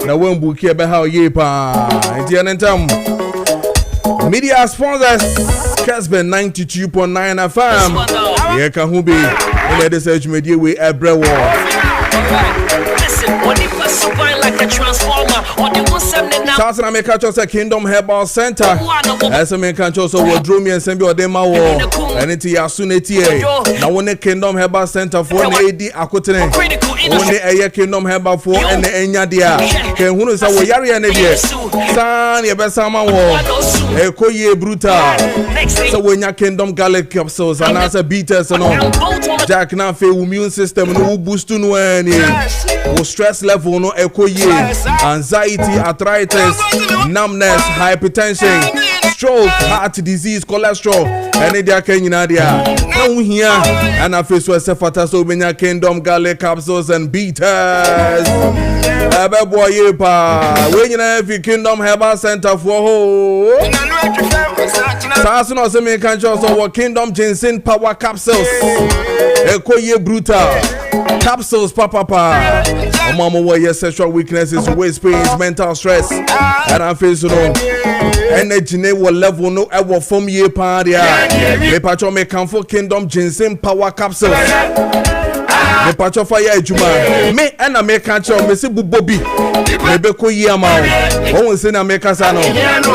na when book here be how ye pa. Entianentem. Media sponsors Kessben 92.9 FM. Here can who be in the search media we everywhere. Listen, what if I survive like a transformer? Or the one seven now? South America chose a Kingdom Herbal Center. As a man can chose a wardrobe and send you a demo. And it's Yasuneti. Now, when the Kingdom Herbal Center for an AD Akutene, only a Kingdom Herbal for an Enyadia. Can who is our Yari and Edia? San Yabasama war. A Koye Bruta. So when your Kingdom Garlic capsules and as a beaters and all. Jack Nafe immune system no boost to no any. Stress level no ekoye, anxiety, arthritis, numbness, hypertension, stroke, heart disease, cholesterol, any dia kenyina dia. Now here and I face yourself at so many Kingdom Garlic capsules and beaters. Ebe boy pa, when you have Kingdom Herbal Center for ho. Sasu no se me kan cho so Kingdom Ginseng Power Capsules. Ekoye brutal. Capsules, papa. Mama, where your sexual weaknesses, waist pains, mental stress, and I feel so. Energy level no ever from ye party. Me patcho me come for Kingdom Ginseng Power Capsules. Me patcho fire juma. Me and I make catch me see Bobby. Me be ko ye amount. Oh, say na make us ano.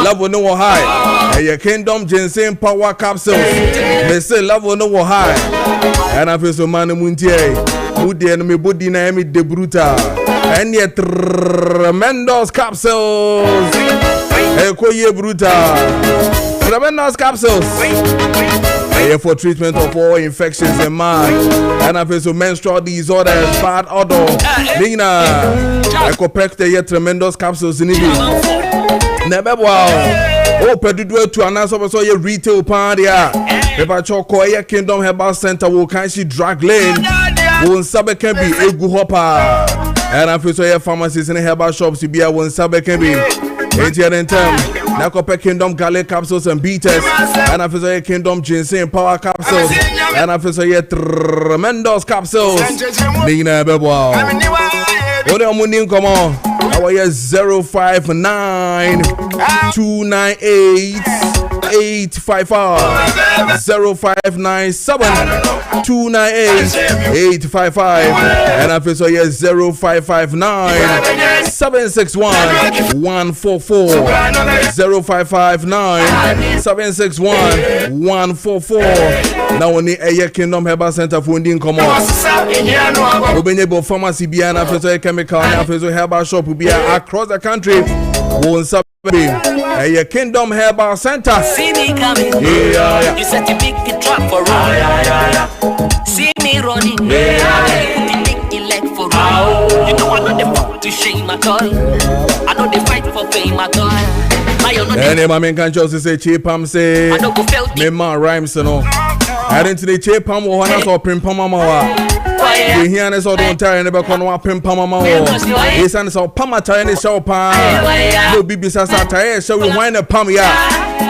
Level no high. Hey, Kingdom Ginseng Power Capsules. Me say level no high. And I feel so man muntie. Mudi and me body na me de brutal. And yet tremendous capsules. Hey, koye brutal. Tremendous capsules. Hey, for treatment of all infections in man. And I feel so menstrual disorders, bad odor. Nina, I could protect the tremendous capsules in it. Never wow. Oh, Pedro to announce also your retail party. If Choko Kingdom Herbal Center will can she drag lane. Won sabe can be a good hopper. And I feel so your pharmacies and herbal shops to be a one sabe can be. ATN term. Now compare Kingdom Garlic capsules and beaters. And I feel so your Kingdom Ginseng Power capsules. And I feel so your tremendous capsules. Nina Bebo. What are you come on? Our 059 298 855 0597 298 855 and I feel so yes 0559 761 144 0559 761 144. Now we need a Kingdom Herbal Center for Indian come on. We be able pharmacy be an after chemical and after herbal shop will be across the country. Won't sub a Kingdom Herbal Center. See me coming, yeah. You set a big trap for road. See me running, yeah. You put the leg for road. You know I know the fuck to shame my toy. I know they fight for fame my toy. Any man can just say cheap am say me man rhymes no. I didn't the cheap am wo na so pimpa mama wa. We hear and so don't tell anybody can wa pimpa mama wo. This and so pama tire ni show pa. No bibi sasa tire show we wine a pam ya.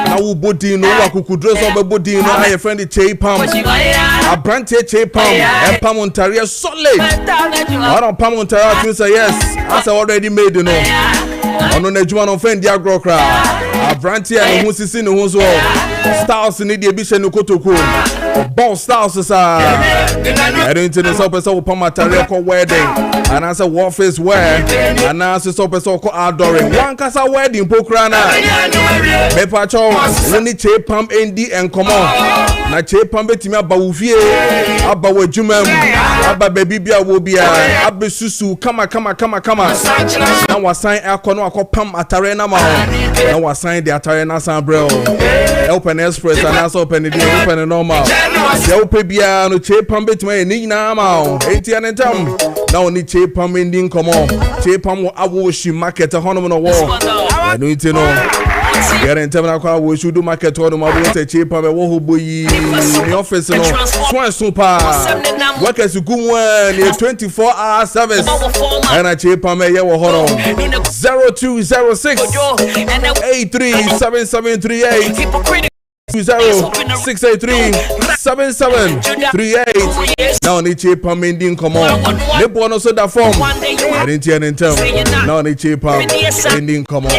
Na wo body no wa kukudro so be body no na your friend the cheap pam. A brand cheap pam. E pam on tire solid. I don't pam on tire to say yes. As already made you know. Ono na juma no friend dia grokra. A brand here no hu sisi no hu so. Styles ni de bi hye no kotoko. Boss styles sa. I don't know so person will pama tare ko wedding. And as a office wear. And as so person ko adoring. One kasa wedding pokra na. Me pa cho woni che pam endi en komo. Na che pam betimi aba wo fie. Aba wo juma mu. Aba baby bia wo bia. Aba susu kama. Na wasan akono akopam atare na ma. Na wasan de atare na san bro. Open express and as open the open normal. The open bia no che pam betimi ni na ma. ATN tam. Na oni che pam ending komo. Che pam wo awo shi market hono no wo. I don't know. Get in time now we should do market on my boat cheap and wo boyi in the office no swan super workers go one 24-hour service and a cheap and ye wo horo 0206 837738 683 7738. Now ni chepa mending come on. Ne bono so da form. I didn't hear in term. Now ni chepa mending come on.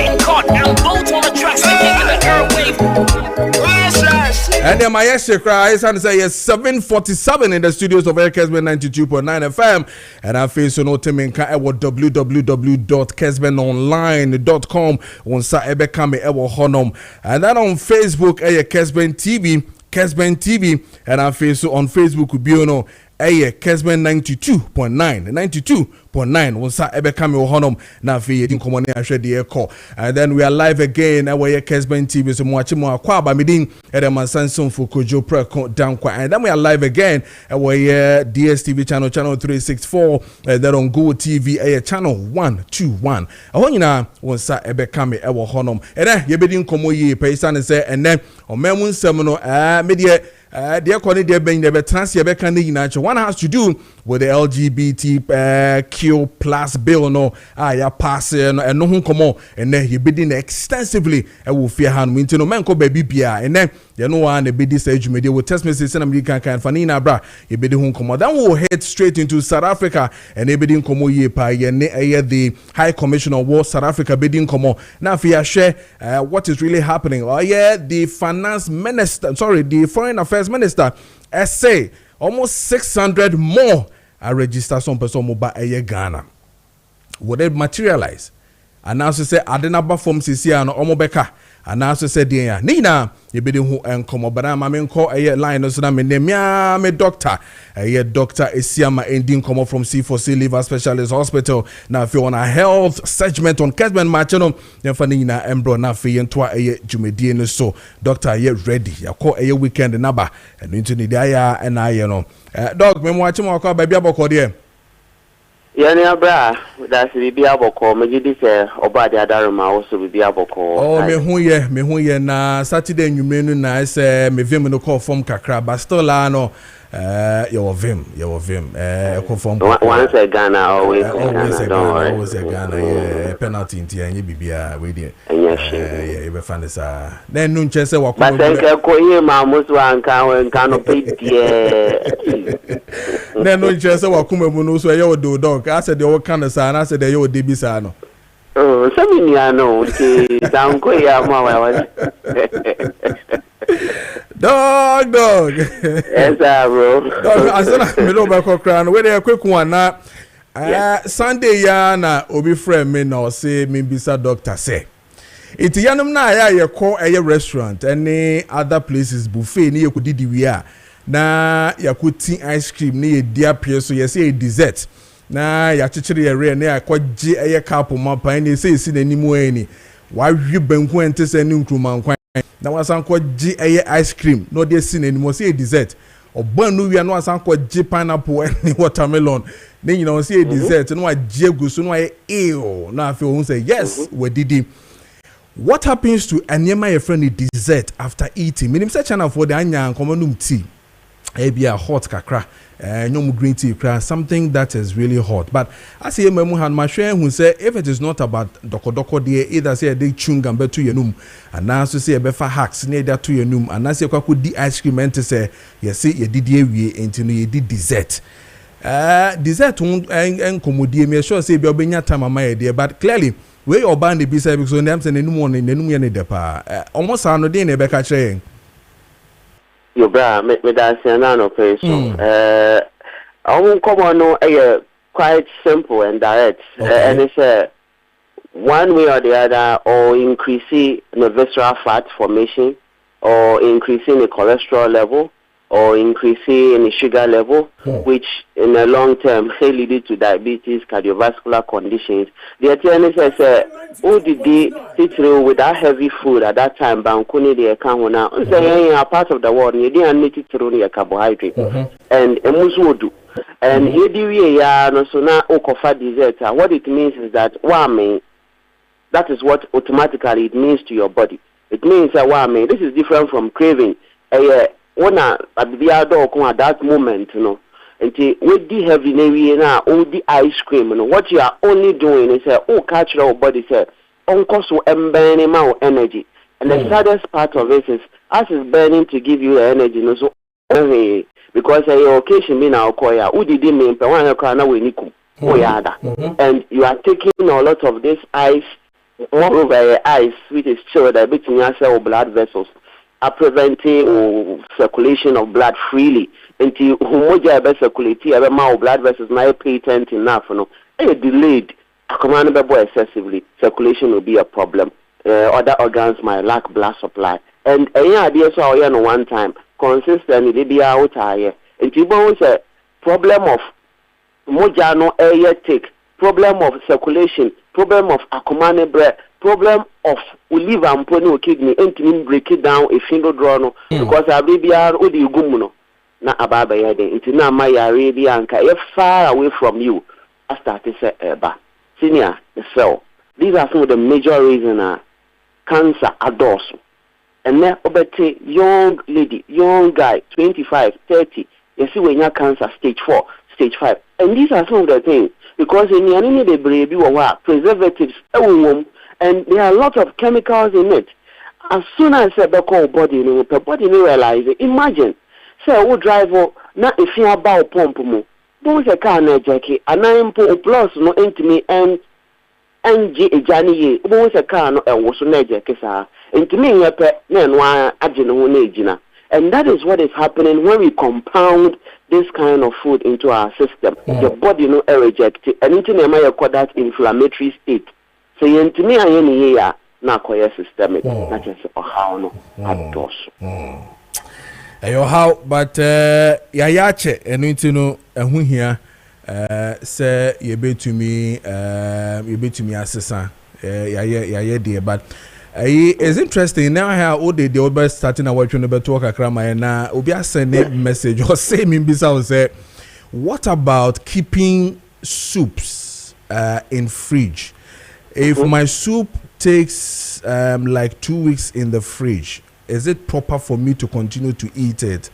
And then my yes cry is and say yes 7:47 in the studios of Kessben 92.9 FM. And I face on Oteminka at www.kessbenonline.com on sa ebekame ewo honom. And then on Facebook Kessben TV, and I face on Facebook Ubiono Kessben 92.9 was ebekame honum na fe yedin komone ahwe de ekọ. And then we are live again our Kessben TV so mo achi mo akwa ba medin edeman sanson for Kojo Preko Dankwah. And then we are live again our DSTV channel 364 then on Go TV channel 121 ahonyina wonsa ebekame ewo honum ene yebedin komo yi paisan say ene omamu nsem no media dear Connie, dear Ben, the trans one has to do with the LGBTQ plus bill. No, I pass and no one come on, and then he bidding extensively. I will fear hand winter no man ko baby beer, and then you know one the bid stage media will test message and American can fanina bra. He bidding home come on. Then we'll head straight into South Africa and they bidding come ye pa the High Commissioner of War South Africa bidding come on. Now if you share what is really happening. Oh yeah, the finance minister, the foreign affairs minister say almost 600 more are registered some person mobile Ghana. Would it materialize? And now say Adenaba from Sisiano Omobeka. And now say dear Nina, you be who and come but I'm call a line so me doctor. A doctor Esiama ending come from C4C Liver Specialist Hospital. Now if you want a health segment on Kessben Machino, then Fanina Embro na fi entwa a Jumedien so doctor ye ready. Ya call a weekend number and into the dia and I dog me watching my car baby aboko there. Yani abra that's bibi aboko me gidi se obade adaruma also bibi aboko. Oh me hu ye na Saturday nwumenu na se me vim no call from kakra but still no your vim call from once a Ghana always a Ghana yeah penalty in tie bibia we dey yeah be fan this then no nche se wa but then ko ye ma musu anka no pedie then no nche se wa kuma mu no so ye odo dog I said the kind of sign I said the yo debi sa no oh some ni ano ti sanko ya ma wa Dog. Yes, bro. I said I me no back crown. Where they quick one na Sunday ya na obi friend me na say me bisa doctor say. Iti yanum na ya call a restaurant any other places buffet ni you didi we are. Na ya kuti ice cream ni dia pie so you say dessert. Na ya chichiri ere na ya kwaji eye cup mapa ni say si na nimu eni. Wa wi banku ente se ni nkruma nkwan. Na wasan ko gi ice cream no dey sin anymore say dessert obanu wi na wasan ko gi pineapple and watermelon then you know say dessert no wa gi egusu no wa na afi o say yes we didi. What happens to anyema your friend dessert after eating? Minim say channel for the anya common tea ebia hot kakra nyom green tea kra something that is really hot. But I say memu han ma hwe hu say if it is not about dokodoko there either say dey chunga be to yenum and now so say be fa hacks near that to yenum and now say kwaku di ice cream ente say you say you did ewie enti no you did dessert dessert en komodie me sure say be obenya time ama ye there but clearly we your band be say because them say nenum won nenum ye ne de pa almost ano dey na be ka kire Yo bra me da siana no person no quite simple and direct and it's one way or the other or increasing the visceral fat formation or increasing the cholesterol level or increasing the sugar level which in the long term may lead to diabetes, cardiovascular conditions. The attorney says who did they sit through with that heavy food at that time bankuni the account now say a part of the world you didn't need it through the carbohydrate and emusudu and here ya no so na okofa dessert what it means is that that is what automatically it means to your body. It means that this is different from craving when at that moment, you know, until with the heavy navy now, all the ice cream, you know, what you are only doing is catch your body, so burning more energy. And the saddest part of it is, as it's burning to give you the energy, you know, so because your occasion be now koya udi di me pe wan yakra na we niku oyada and you are taking a lot of this ice over your ice which is chilled that between your blood vessels are preventing circulation of blood freely until homoja be circulate ebe ma blood vessels na patent enough no delayed command be excessively circulation will be a problem. Other organs might lack blood supply and any idea so no one time consistently they be out here and you both a problem of mojano air take problem of circulation problem of akumane bread problem of liver and pony kidney and break it down a finger draw no because I be odi gumuno na ababa yade into na my area and far away from you I started say eba senior the cell. These are some of the major reasons cancer adults. And then obete young lady, young guy, 25, 30, you see when you have cancer stage 4, stage 5. And these are some of the things because in the enemy they baby or preservatives and there are a lot of chemicals in it. As soon as the body realize it, imagine say we drive not if you about pump mo. Don't say car na jackie and I plus no intimate and NG Ejani, who was a car no was so major kesa. And to me, and that is what is happening when we compound this kind of food into our system. The body no reject it, and into me, call that inflammatory state. So, to me, I am here now, systemic. That is how no adults. How, but yache, and you know, and who here. Say you be to me assessor dear but it's interesting now how all the old starting our trying to talk akrama and obi send a message or say me bisa say what about keeping soups in fridge if my soup takes like 2 weeks in the fridge is it proper for me to continue to eat it?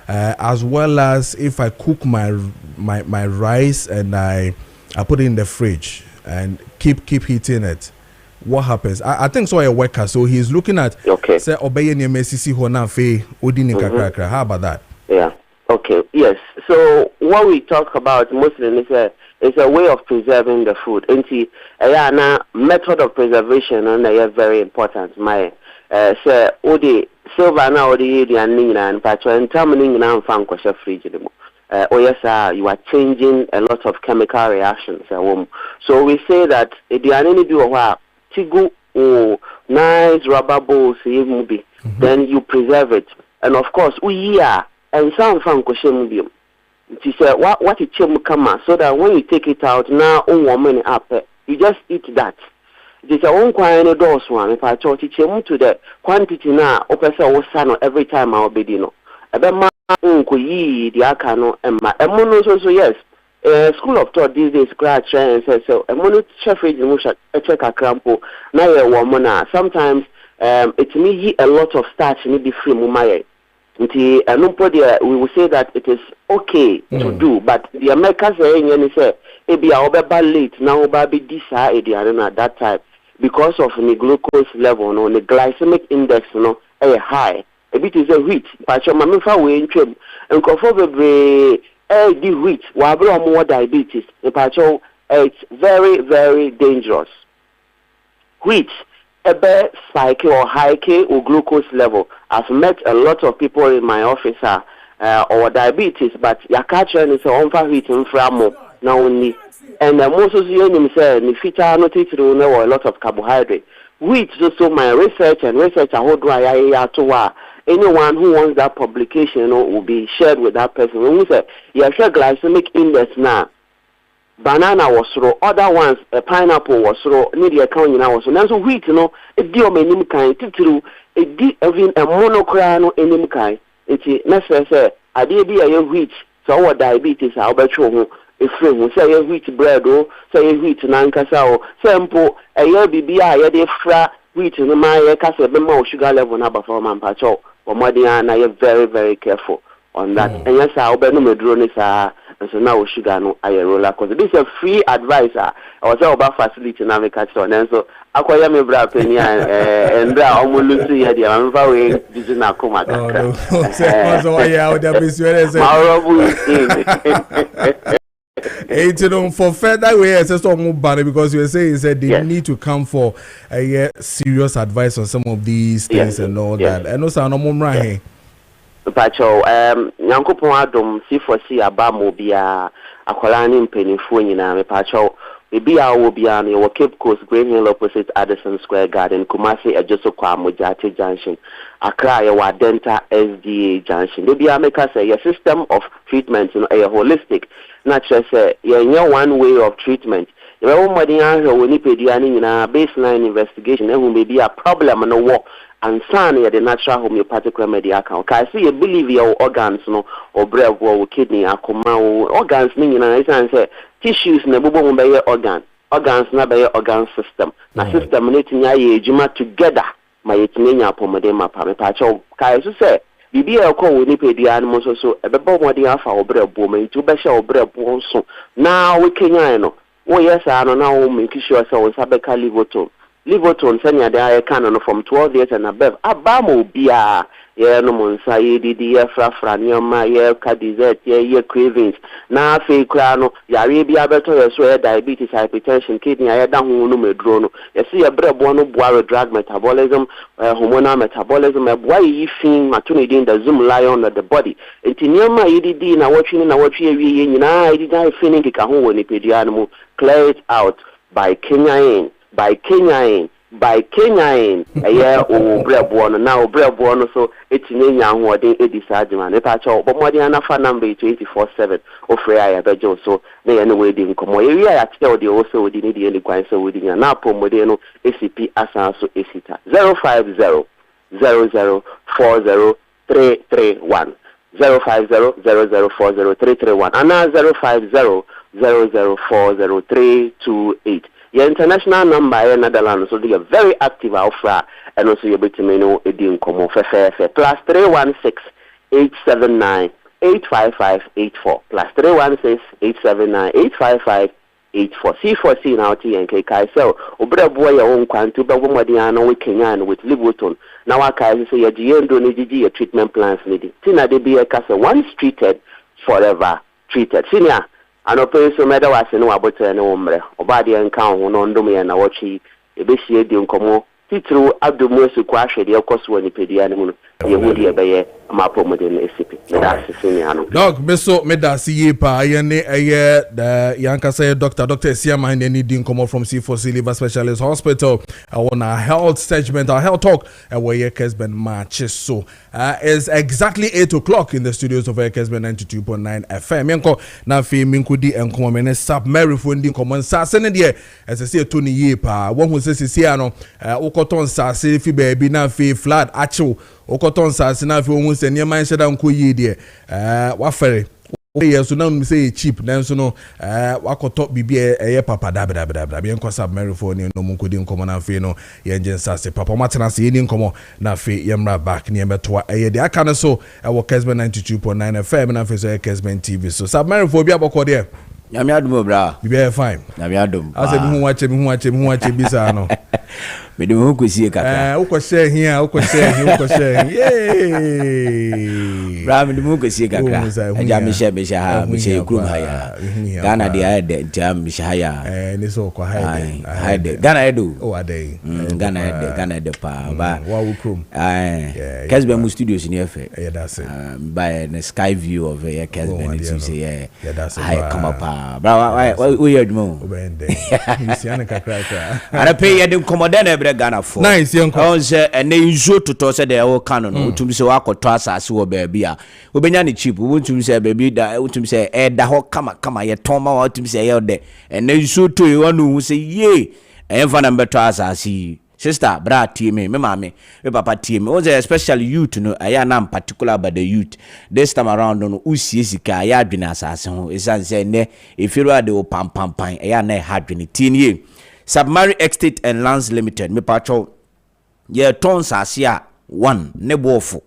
As well as if I cook my rice and I put it in the fridge and keep heating it, what happens? I think so a worker, so he's looking at say obey any MSC hona fe odini kakrakra. How about that? Yeah. Okay. Yes. So what we talk about mostly is a way of preserving the food. And na method of preservation and very important. My say odi silver na odi the and patcho and termining na fan kwasha fridge demo. Oh yes, you are changing a lot of chemical reactions. So we say that the anini do tigu nice rubber bowls then you preserve it. And of course we are and some fan kwasha mubium. She said what it kama so that when you take it out now woman up you just eat that. It is a own quine dose one. If I taught chemu to the quantity now, opesa was sano every time I'll be dino. Abema unko yi the akano and my mono so yes. School of thought these days grad and says so a mono chef reading musha a check a crampo now a woman. Sometimes it's me a lot of starch need be free mumaye. We will say that it is okay to do, but the Americans say maybe I'll be late now be this at that time. Because of the glucose level, no, the glycemic index, no, high. A bit is a wheat. But your mamma way in trim and conformably the wheat, while more diabetes. It's very, very dangerous. Wheat, a bad spike or high K or glucose level. I've met a lot of people in my office or diabetes, but your catcher is on for wheat and framo now only. And most of you say the feature notice to know a lot of carbohydrate. Which also my research I hold to anyone who wants that publication will be shared with that person. When we say you share glycemic index now, banana was raw, other ones a pineapple was raw, need the account was so. So wheat it deal many kind through it did even a monochrome in kind. It's necessary. I did be a wheat, so our diabetes I'll bet you. If you say wheat bread or say wheat nankasa or sample a year BBI, a fra wheat in my Kessben sugar level number for man patcho or Madiana, I am very, very careful on that. And yes, I'll be no drone is and so now sugar no aye roller coaster. This is a free advice. I was about facility na me catch on, and so akwaya me bra penny and bra almost see here. I'm very busy na kuma. Oh no, so yeah, I would have been swearing. For further way, it's just almost bad because you were saying they need to come for serious advice on some of these things and all that. And also, no more right. Pacho, Yankopon Adom, C4C, Abamo, Bia, Akolani, Pennyfo, me Pacho, Bia will be on your Cape Coast, Green Hill opposite Addison Square Garden, Kumasi, Ejosokwa, Mojate Junction, Accra, Wadenta, SDA Junction. They be a make us a system of treatment, a holistic, not just one way of treatment. If everybody answer when you pay the baseline investigation, there will be a problem and a war. And son, the natural homeopathic remedy account. I see you believe your organs, no, or breast, or kidney, or organs, meaning, I say tissues, never by your organs not by your organ system. Now, system, knitting juma together, my etnia pomodema, Pacho. Kaisu say, Bibi call when you pay the animals so, a bebo the alpha or bread woman, to be sure bread so. Now we can, oh, yes, I don't know, make sure so, Sabeka Livoto. Livoton senya da canon from 12 years and above. Abamo bia no monsa yedi fra nyoma ye ka dessert ye cravings na fe kra no yare bia beto ye so diabetes, hypertension, kidney ya da hu no medro no ye see ye brebo no boa drug metabolism, hormonal metabolism e boa yi fin matuni din the zoom lion of the body enti nyoma yedi na watching ye nyina yedi da feeling ka ho woni pedia no clear it out by Kenya yeah, oh, breadborn now, breadborn so it's in young wording, Eddie Sargent, if I told, but more than a fan number 24/7 of Freya Bejo, so they anyway didn't come area. I tell you also with the Indian Quine, so within an Apple Modeno ACP Asanso Esita 050-0040-331 050-0040-331 and now 050-0040-328. Your international number in Netherlands, so they are very active alpha, and also you're able to know a deal common for plus 316-879-855-84 plus 316-879-855-84 C4C now TNK Kai so Obra boy your own quantum but Madiano we Kenyan with Livoton. Now I can say your GN a treatment plans needed. Tina de be a castle once treated, forever treated. Senior. Ano pe so meda wase no abote ne omre obade enka ho no ndom ye na wochi ebehie di nkomo titru adomu esuku ahwede ekoso woni pedia ne mu ye hudi ebeye mapomode ne esipi meda sesini ano dog beso meda siye pa ye ne eye the yanka say Dr. Siama ne ni di nkomo from C4C Liver Specialist Hospital on our health segment, our health talk where ye Kessben Maakye so is exactly 8 o'clock in the studios of Kessben 92.9 FM yanko na fi minkudi enkomo me ne submarine di nkomo sa se ne de as say to ni ye pa won hu se sisi ano ukoton sa se fi baby na fi flat achu ukoton sa se na fi won se ne man sheda nko yi de wafere yes so now me say cheap nanso no wakoto bibi eye papa da bien kwa submarine phone no munkodi nkomo na fe no ye ngen sase papa matena se ye ni nkomo na fe yemra back ne emetoa eye de aka no so wo Kessben 92.9 FM na fe so Kessben TV so submarine phone bi aboko de nyame adum bra bibi fine nyame adum ase bi hu wache bisa no me de hu kosie kaka uko share here bra me de hu kosie kaka eja me share ha me share krum ha ya Ghana de ade jam me share ya ni so kwa hide Ghana edo oh ade Ghana de pa ba wa krum Kessben mu studios ni efe yeah that's it by the sky view of Kessben to say yeah that's it I come up bra we heard mo obende you see an kakra ara pay ye dem commodern ebre Ghana for nice yanko on say ene nzo toto say dey wo kan no utum say wakoto asase wo ba bia obenya ne cheap utum say ba bi da utum say e da ho kama ye toma wa utum say ye de ene nzo to ye wanu say ye enfa na beto asase sister bra tie me mama me papa tie me o say especially youth no aya na particular about the youth this time around no usie sika aya adwene asase ho esan say ne efiru ade o pam aya na hadwene tie ne Submarine Estate and Lands Limited me pacho ye ton sasia 1 ne boofo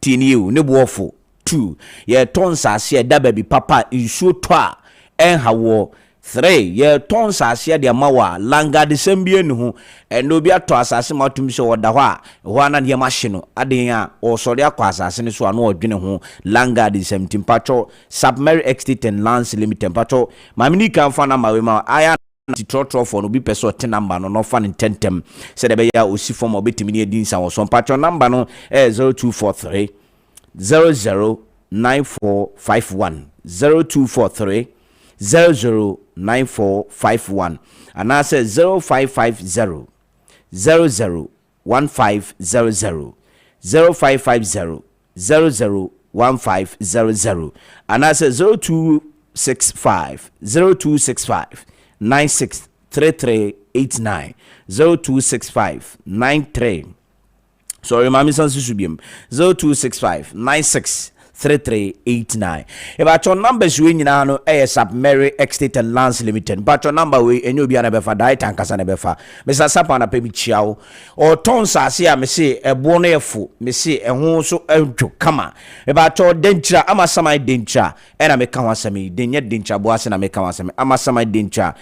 tiniu ne boofo 2 2 ye ton sase da baby papa insuo to a enhawo 3 ye ton sase de mawa langa de sembie ne ho eno bi ato asase matum se woda ho a ho ana de machine aden a o sori akwa asase ne so ano odwene ho langa de 17 patro Submarine Estate and Lands Limited patro mamini kan fa na mawe ma aya ti trotro for no bi peso te number no fa ne tentem se de be ya osi form obetimi ne edin sa wo so patro number no 0243 009451 0243 009451 and I say 0550 001500 0550 001500 and I say 0265 963389 0265 93 sorry mami sansu subiem 0265 963389 about your numbers we nyina no Submarine Estate and Lands Limited but your number we enyo bia na befa dai tankasa na befa Mr. Sapa na pemi chiao o ton sase a me se ebo no efu me se eho so adwo kama about your dencha ama samai dencha e na me ka wasami denye dencha bo ase na me ka wasami ama samai dencha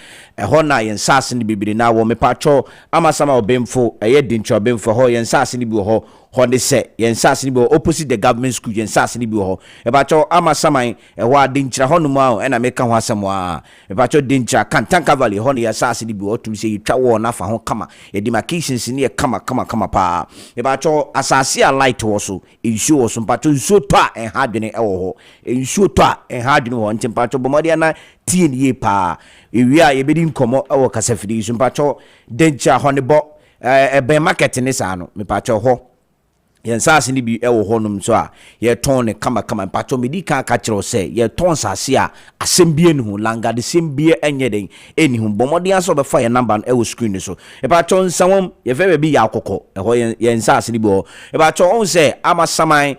ho na yen sase ni bibiri na wo me pacho ama sama obemfo eye dencha obemfo ho yen sase ni bi ho honde se yen sase ni bi opposite the government school yen sase ni bi ho e ba cho ama saman e wa dinchira honum a e na meka ho asem a e ba cho dinchira Kantanka Valley ho ne sase ni bi otum se yitwa wo na fa ho kama e demarcations ni e kama pa e ba cho asase a light wo so ensuo wo so pa cho ensuo to a en ha dwene e wo ho ensuo to a en ha dwene ho ntim pa cho bomode na tie ni pa e wi a ye bedi nkomo e wo kasafidi so pa cho dinchira ho ne bo e be market ni sa no me pa cho ho yen sase ni bi ewo honum so a ye ton ne kama pato medika ka kiro se ye ton sase a asembie ne hu langa de sembie enye den eni hu bomode aso be fa ye number ewo screen so e pato nsawom ye fe be ya akoko eho yen sase ni bi o e pato on se ama saman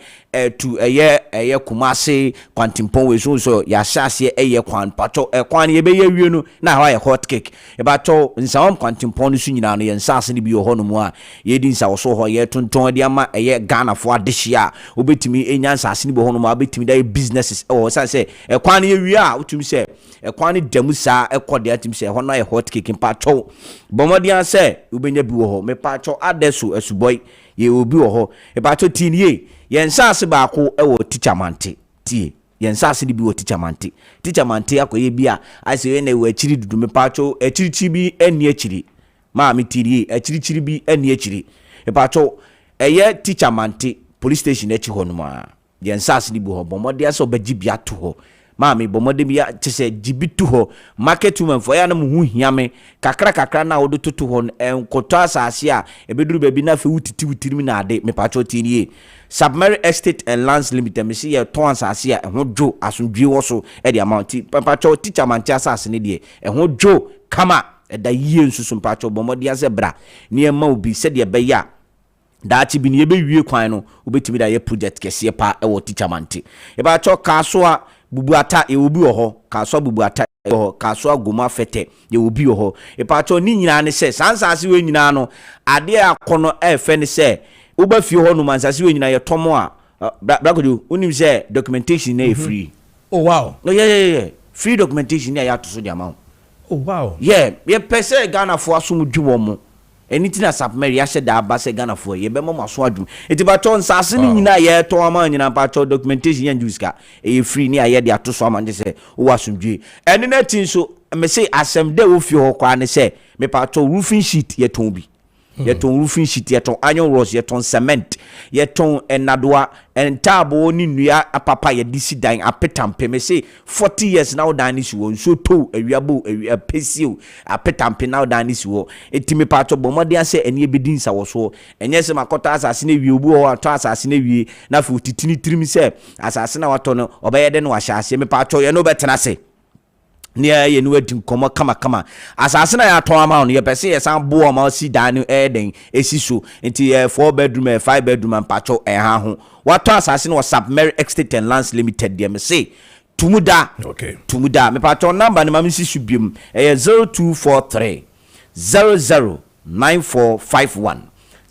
to eye kumase kwantimpon we so ya sase eye kwan pato kwan ye be ye wie no na ha ye hot cake e pato nsawom kwantimpon so nyina no yen sase ni bi o honum a ye din sa wo so ho ye tonton de ama Ghana for adishia obetimi enyansa asini bo hono ma obetimi da businesses o san say ekwan ye wi a utumi say ekwan demusa ekode atimi say hono ye hot cake mpa cho bomodian say ubenya bi wo ho me pa cho adeso asuboy ye obi wo ho e pa cho tinie ye nsanse ba ko e wo teacher mante tie ye nsanse ni bi wo teacher mante akoye bi a ase na wo achiri dudu me pa cho achiri bi eni achiri ma mi tirie achiri bi eni achiri e pa cho eye teacher mante police station echi ho no ma ye nsase ni bu ho bomode aso baji bia to ho maami bomode bia chese jibitu ho market woman for ya na mu hu hiame kakra na wodo toto ho enkoto asase a ebeduru baby na fe wutiri na ade me pacho tinie Submarine Estate and Lands Limited me see ye ton asase a ho dwo asundwe wo so e de amount pacho teacher mante asase ne de e ho dwo kama e da yie nsusu pacho bomode ase bra ne ma obi se de be ya dachi bi ne be wie kwan no obetimi da ye project kese pa e wo teacher mante e ba cho kaso a bubuata e obi wo ho kaso bubuata e ho kaso agoma fete ye obi wo ho e pa cho ni nyina ne se sansase we nyina no ade akono e fe ne se wo ba fie ho no mansase we nyina ye tomo a brakodu unim se documentation na e free. Oh wow. No yeah free documentation na ya to so the amount. Oh wow. Yeah ye pese Ghana fo asum dwo mo anything as Submarine ya said that base Ghana for ye be mo maso adwum enti ba cho nsase ni nyina ye to ama nyina pa cho documentation yan juiska e free ni aye de ato so ama nje se wo asumdwe eni na tin so me say asem de wo fi ho kwa ne se me pa cho roofing sheet ye ton bi ye ton roofing sheet ye ton iron rods ye ton cement ye ton enadoa entabo ni nua apapa ye disi dan apetampe me say 40 years now dan is wo so to awiabo apesio apetampe now dan is wo etimi pato bomode ase eni ebedin sa wo so enye se makota asase na wie obu ho ato asase na wie na fu titini tirim se asase na wato no obeyede no wahase me pato ye no betena se nia ye no adi komo kama asase na ya to ama no ye pese ye san bo ma si dan eden esi so enti 4 bedroom 5 bedroom ampacho ha ho wato asase no Submarine Estate and Lands Limited de me say tumuda okay tumuda me pacho number ni mamisi subiem 0243 009451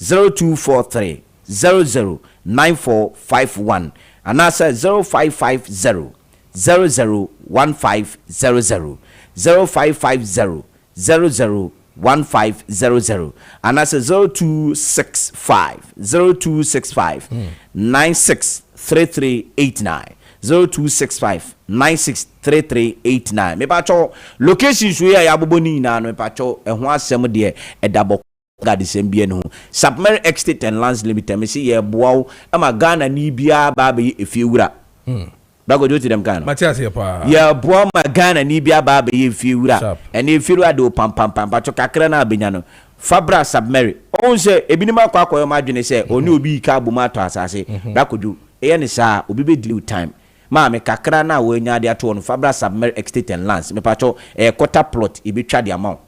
0243 009451 and I said 0550 001500 0550 001500 and I said 0265 963389 0265 963389 me pacho locations we ya boboni na no me pacho ehho asem de edabo gadi sembie no Submarine Estate and Lands Limited me see ye boaw ama Ghana ni bia ba be efiewura bago do ti dem kan Matias here pa ye boaw ma Ghana ni bia ba be efiewura and efiewura do pam pacho kakra na abenya no Fabra Submarine on say ebinima kwa akoyo madwene say oni obi ka boma to asase bakodu eye ne sa obi be deal time ma me kakra na wo nya de ato no Fabra Submarine Estate and Lands me pacho quarter plot e be twa de amount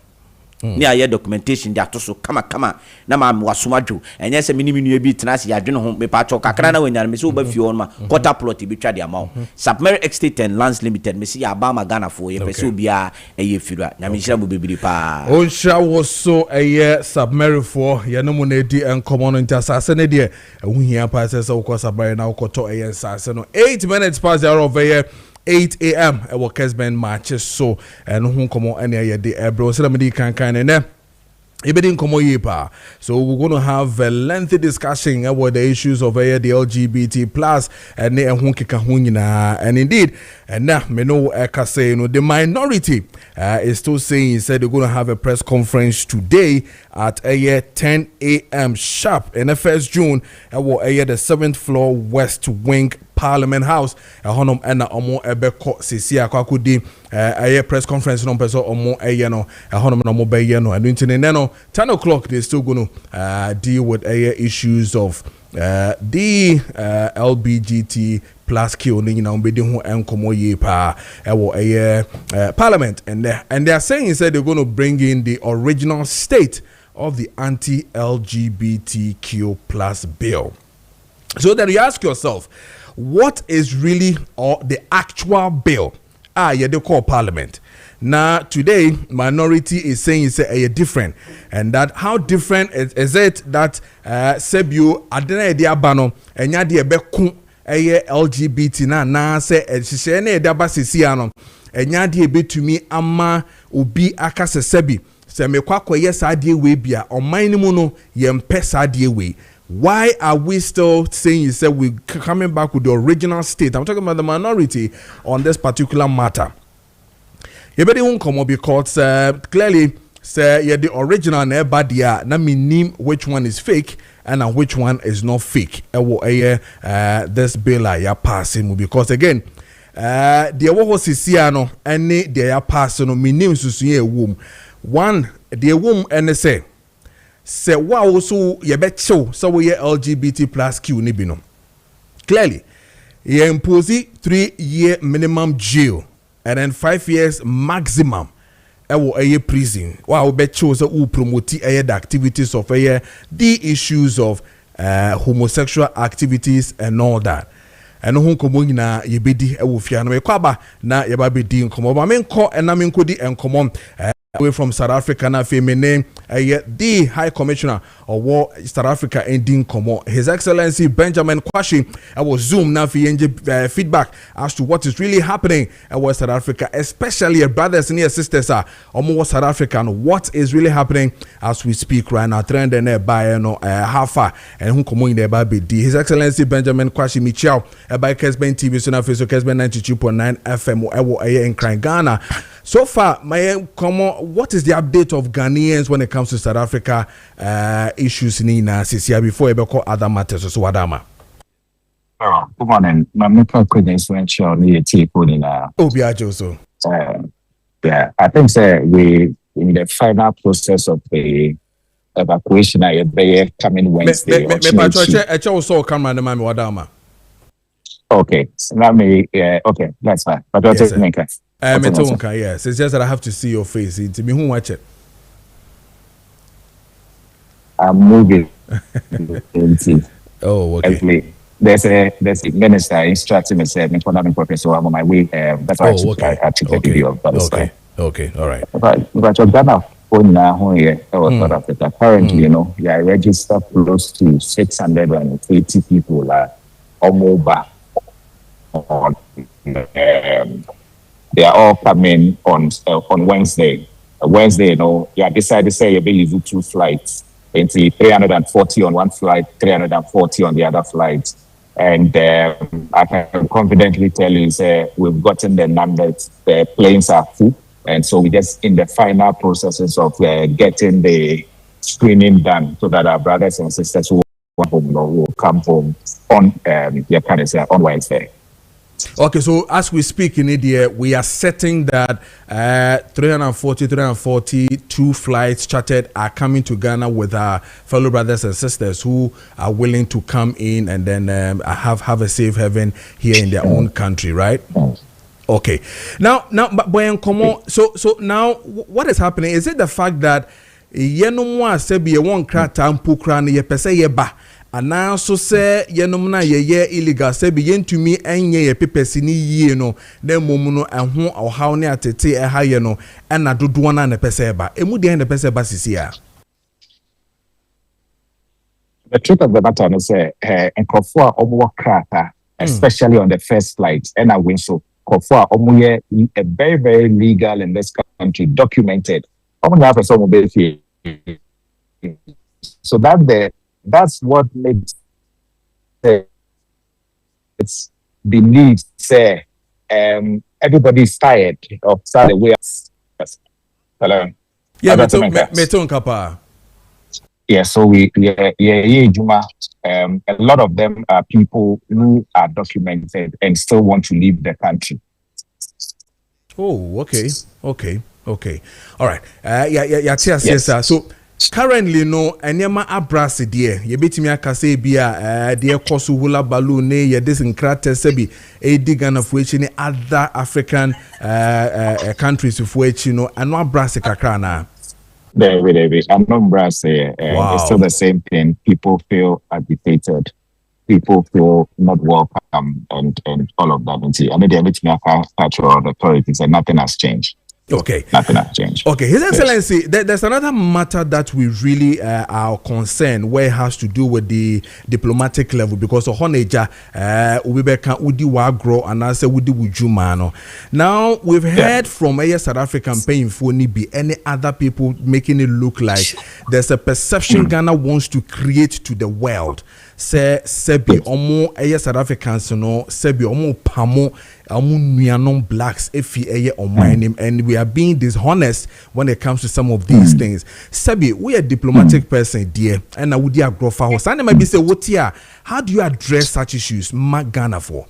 ni aye documentation de atoso kama na ma wasomadwo enye se miniminu bi tenase ya dwene ho me pacho kakra na wo nya me se wo ba fie on ma quarter plot e be twa de amount Submarine Estate and Lands Limited me se ya ba ma Ghana fo ye pese obi a eye firua nya me hira bo bebiri pa on sha wo so eye Submarine fo ye no mo na di enkomo no ntasase ne de ehunhia pa se wo ko Submarine na wo ko to eye nsase no 8 minutes past the hour of 8 a.m. Ewo Kessben Maakye so and who come on any day bro so me kan ne Ibedin komo yipa. So we're going to have a lengthy discussion about the issues of the LGBT plus and indeed and now me know say the minority is still saying said they're going to have a press conference today at 10 a.m. sharp in the 1st June the 7th floor West Wing Parliament House honum ena omo ebeko sisi akwakudi press conference no person omo no honum no mo be no and no 10 o'clock they're still going to deal with issues of the LBGT plus Q ni na umbedi ho enkomo ye pa parliament and they are saying said they're going to bring in the original state of the anti-LGBTQ plus bill. So then you ask yourself, what is really the actual bill? They call parliament. Now today, minority is saying it's a different, and that how different is it that Sebio adena dia bano enya dia beku LGBT na say ehye na dia basisi ano enya dia betumi ama obi akase sebi se mekwa koye sadie we bia oman ni mu no yempe sadie we. Why are we still saying you said we're coming back with the original state? I'm talking about the minority on this particular matter. You better won't come up because clearly say the original never there. Na me name which one is fake and which one is not fake. This bill ya passing because again the was sisiano any they are passing no me name susuye womb. One the womb and say wow so ye bet show so we LGBT plus Q ni bino. Clearly, ye impose 3-year minimum jail and then 5 years maximum prison. Wow bet show so who promote the activities of the issues of homosexual activities and all that. And no komo nyina ye bedi fia no kwaba na ye ba bedi nkomo ba men ko na men kodi enkomo away from South Africa na feminine the High Commissioner of War South Africa ending komo His Excellency Benjamin Kwashi was Zoom na feedback as to what is really happening in South Africa, especially brothers and sisters are almost South Africa and what is really happening as we speak right now trend and by no how far and who komo in the baby His Excellency Benjamin Kwashi Michel by Kessben TV so na face Kessben 92.9 FM in Ghana. So far, what is the update of Ghanaians when it comes to South Africa issues in CCI before you call other matters? So, Adama. Good morning. My mental credential near Obiajo. Yeah, I think we in the final process of the evacuation. I coming Wednesday. Okay, let me. Okay, that's fine. But what's it make? Yes, it's just that I have to see your face. It's me who watch it. I'm moving. Oh, okay. There's a minister instructing me saying I'm on my way. That's why I had to take a video. Okay, all right. But you're gonna phone now here. South Africa. Currently, you are registered close to 680 people or more back. they are all coming on Wednesday. Wednesday, you decided to say you'll be using 2 flights. Into 340 on one flight, 340 on the other flight. And I can confidently tell you, we've gotten the numbers. The planes are full. And so we're just in the final processes of getting the screening done so that our brothers and sisters who want home will come home on on Wednesday. Okay, so as we speak in India, we are setting that 342 flights chartered are coming to Ghana with our fellow brothers and sisters who are willing to come in and then have a safe haven here in their own country, right? Okay. Now, but so now what is happening? Is it the fact that and now so say yenomna ye illegal say be yentumi enye ye papers ni yie no na momuno eho ohaw ne atete e ha ye no na dodo na pese ba emu de na pese ba sisi a. The truth of the matter is nkofo a omo krata especially on the first flight and I win so nkofo a omo ye a very very legal in this country documented omo na person mo be fie so that's what makes it's believed say everybody's tired of the way. Hello. Yeah, meton kapa. Yeah, so we Juma, a lot of them are people who are documented and still want to leave the country. Oh, okay. All right. Yes. So currently no enyema abrase de ye betimi aka say bia de ekoso hula balloon ne ye disinkrate sebi edi Ghana for echi ni other African countries for echi no ano abrase kakra na David, I'm not brass It's still the same thing. People feel agitated. People feel not welcome and all of that. And see, I mean, they're meeting our cultural authorities and nothing has changed. Okay. Nothing has changed. Okay, His Excellency, there's another matter that we really are concerned where it has to do with the diplomatic level because of Honeja, Ubeka Udi Wagro and I say Udi Wujumano. Now we've heard from a South African paying for be any other people making it look like there's a perception Ghana wants to create to the world. Say Sebi Omo South Africans no Sebi Omo Pamo Amu blacks if he on my name and we are being dishonest when it comes to some of these things. Sebi, we a diplomatic person, dear, and I would grow for us. And might be say, what here? How do you address such issues, Ghana for?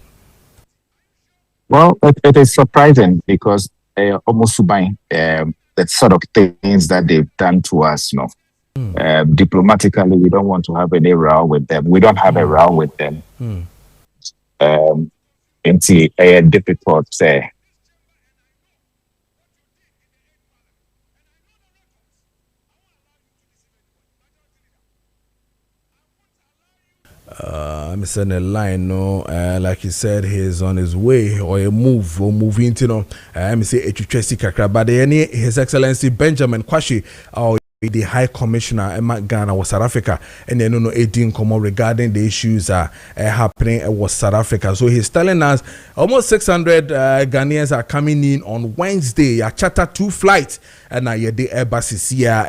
Well, it is surprising because almost the sort of things that they've done to us, diplomatically, we don't want to have any row with them. We don't have a row with them. It's difficult to say. I'm sending a line, like he said, he's on his way or a move or moving, I'm say H.U.T.S.C. Kakra, but His Excellency Benjamin Kwashi, the High Commissioner in Ghana was South Africa, and then 18 come regarding the issues happening was South Africa. So he's telling us almost 600 Ghanaians are coming in on Wednesday. I charter 2 flights and I the embassy here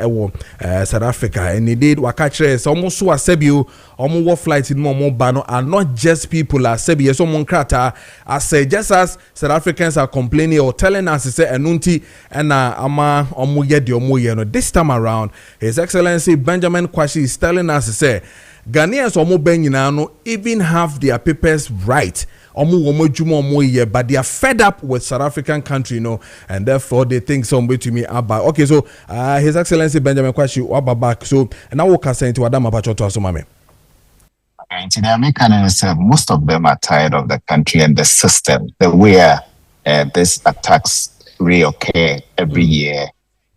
South Africa, and he did wakatre almost so Asebio almost flights in more bano are not just people as Sebia so monkrata. I say just as South Africans are complaining or telling us say enunti and ama omuye di omuye this time around. His Excellency Benjamin Kwashi is telling us to say Ghanaians no even have their papers right. But they are fed up with South African country, and therefore they think some way to me about. Okay, so His Excellency Benjamin Kwashi back. So now we can say into Adam Abacho to Asomame. The Americans, most of them are tired of the country and the system. The way these attacks reoccur every year.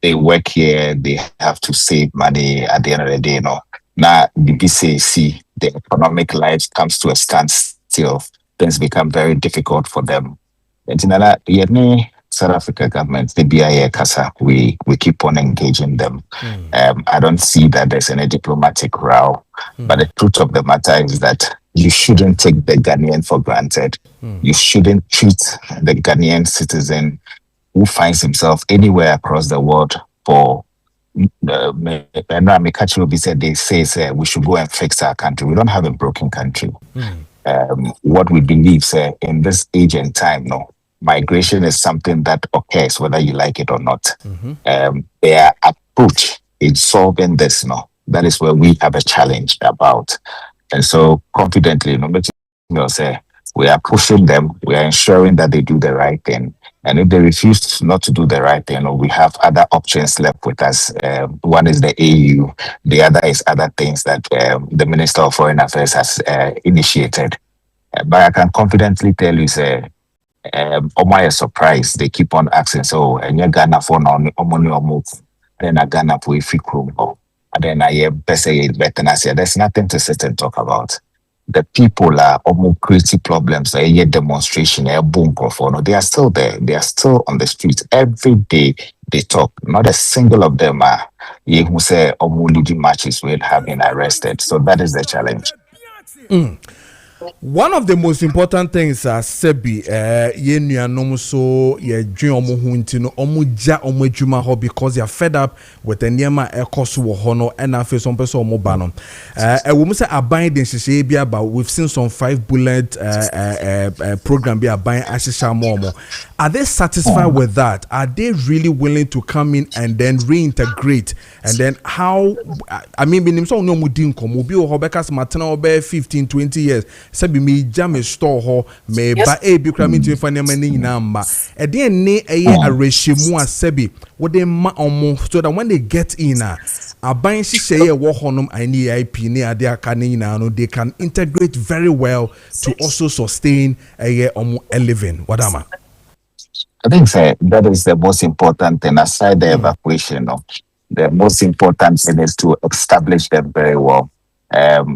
They work here, they have to save money at the end of the day. Now, the BCAC, the economic life comes to a standstill. Things become very difficult for them. And in the South Africa government, the BIA Casa, we keep on engaging them. I don't see that there's any diplomatic row. But the truth of the matter is that you shouldn't take the Ghanaian for granted. You shouldn't treat the Ghanaian citizen who finds himself anywhere across the world for they say we should go and fix our country. We don't have a broken country. What we believe, in this age and time, no, migration is something that occurs whether you like it or not. Their approach in solving this, no, that is where we have a challenge about. And so confidently, say we are pushing them, we are ensuring that they do the right thing. And if they refuse not to do the right thing, we have other options left with us. One is the AU, the other is other things that the Minister of Foreign Affairs has initiated. But I can confidently tell you, my surprise, they keep on asking, so, and you're Ghana for no money or move, then I Ghana for if you and then I say better. There's nothing to sit and talk about. The people are almost creating problems. A demonstration, a boom no, they are still there. They are still on the streets every day. They talk. Not a single of them are who say leading matches will have been arrested. So that is the challenge. One of the most important things Sebi ye nuanom so ye dwen omo ho nti no omo ja omo adwuma ho because you're fed up with the niema ekoso wo ho no and afi some person omo ba no we must say aban den hye bia ba we've seen some 5 bullet program be aban ahye mo. Are they satisfied with that? Are they really willing to come in and then reintegrate? And then how, I mean, binim so no mudin komo bi o bekas matena obe 15 20 years sabi me jam store ho me ba e bi kra me tumi fa nema ni nyina mba e de ne eye arehyimu asabi wo de ma omo so that when they get in aban hyehyɛ wo honom ani IP ne ade aka ne nyina no they can integrate very well to also sustain a living. Wadama, I think that is the most important thing aside the evacuation. The most important thing is to establish them very well. They've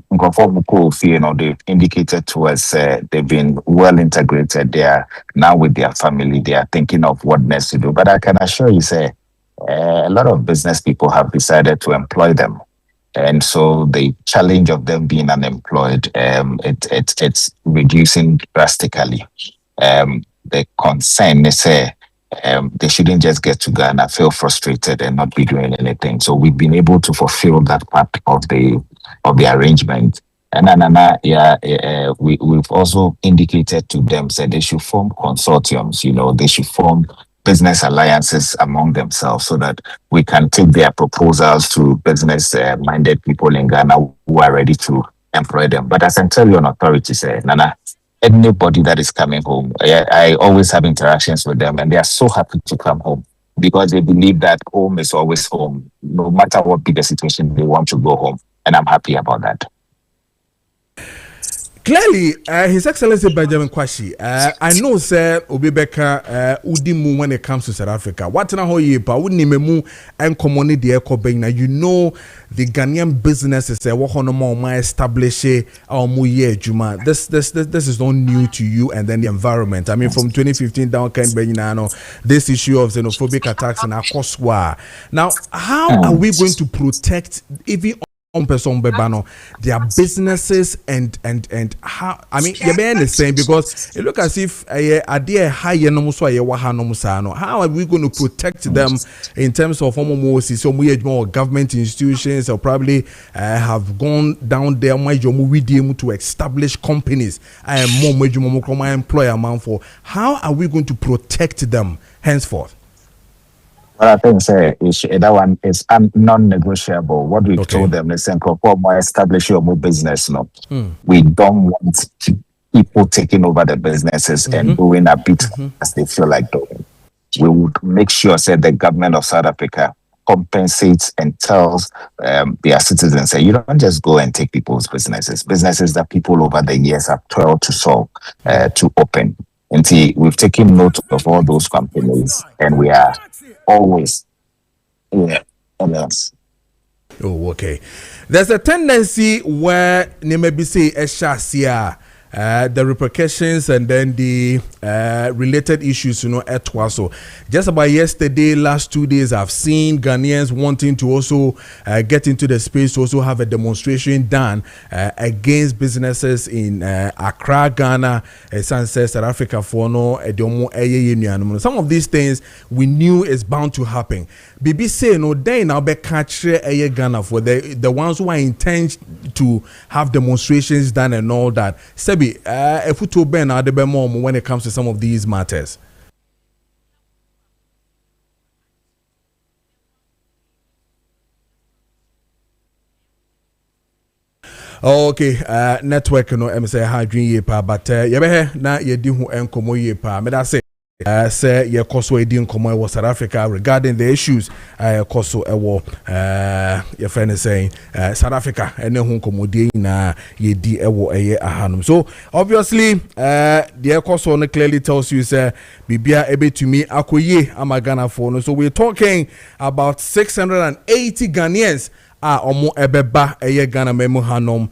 indicated to us they've been well integrated. They are now with their family. They are thinking of what next to do. But I can assure you, a lot of business people have decided to employ them. And so the challenge of them being unemployed, it's reducing drastically. The concern is they shouldn't just get to Ghana, feel frustrated and not be doing anything. So we've been able to fulfill that part of the arrangement. And we've also indicated to them that they should form consortiums. They should form business alliances among themselves so that we can take their proposals to business-minded people in Ghana who are ready to employ them. But as I tell you, an authority Nana, anybody that is coming home, I always have interactions with them, and they are so happy to come home because they believe that home is always home. No matter what be the situation, they want to go home, and I'm happy about that. Clearly, His Excellency Benjamin Kwashi, I know, sir, Obibeka, Udimu when it comes to South Africa. What na hoye pa unimemu and commoni de ekobeng. You know the Ghanaian businesses wahono establish our muye juma. This is not new to you and then the environment. I mean, from 2015 down this issue of xenophobic attacks and Akoswa. Now, how are we going to protect even on person bebano their businesses and how I mean you're the same because it look as if idea higher no so how are we going to protect them in terms of more government institutions or probably have gone down there to establish companies more employer amount for how are we going to protect them henceforth? Well, I think that one is non-negotiable. What we've told them is more establish your business. We don't want people taking over the businesses and doing a bit as they feel like doing. We would make sure the government of South Africa compensates and tells their citizens you don't just go and take people's businesses that people over the years have toiled to solve, to open. And we've taken note of all those companies and we are always else. Oh, okay. There's a tendency where maybe say Eshasia the repercussions and then the related issues, at Twaso. Just about yesterday, last 2 days, I've seen Ghanaians wanting to also get into the space to also have a demonstration done against businesses in Accra, Ghana, South Africa, some of these things we knew is bound to happen. BBC no day now be catch Ghana for the ones who are intent to have demonstrations done and all that. Sebi, if we to Ben Adebemo when it comes to some of these matters. Okay, network no em say ha dwen ye pa, but ye be he na ye di hu enkomo ye pa. Me da say say ye koso edi enkomo e South Africa regarding the issues koso e wo ye friend is saying South Africa ene hu enkomo di na ye di e wo eye ahanum. So obviously the koso no clearly tells you say bibia ebetumi akoye amagana for no. So we're talking about 680 Ghanaians omo ebeba eye Ghana memo hanom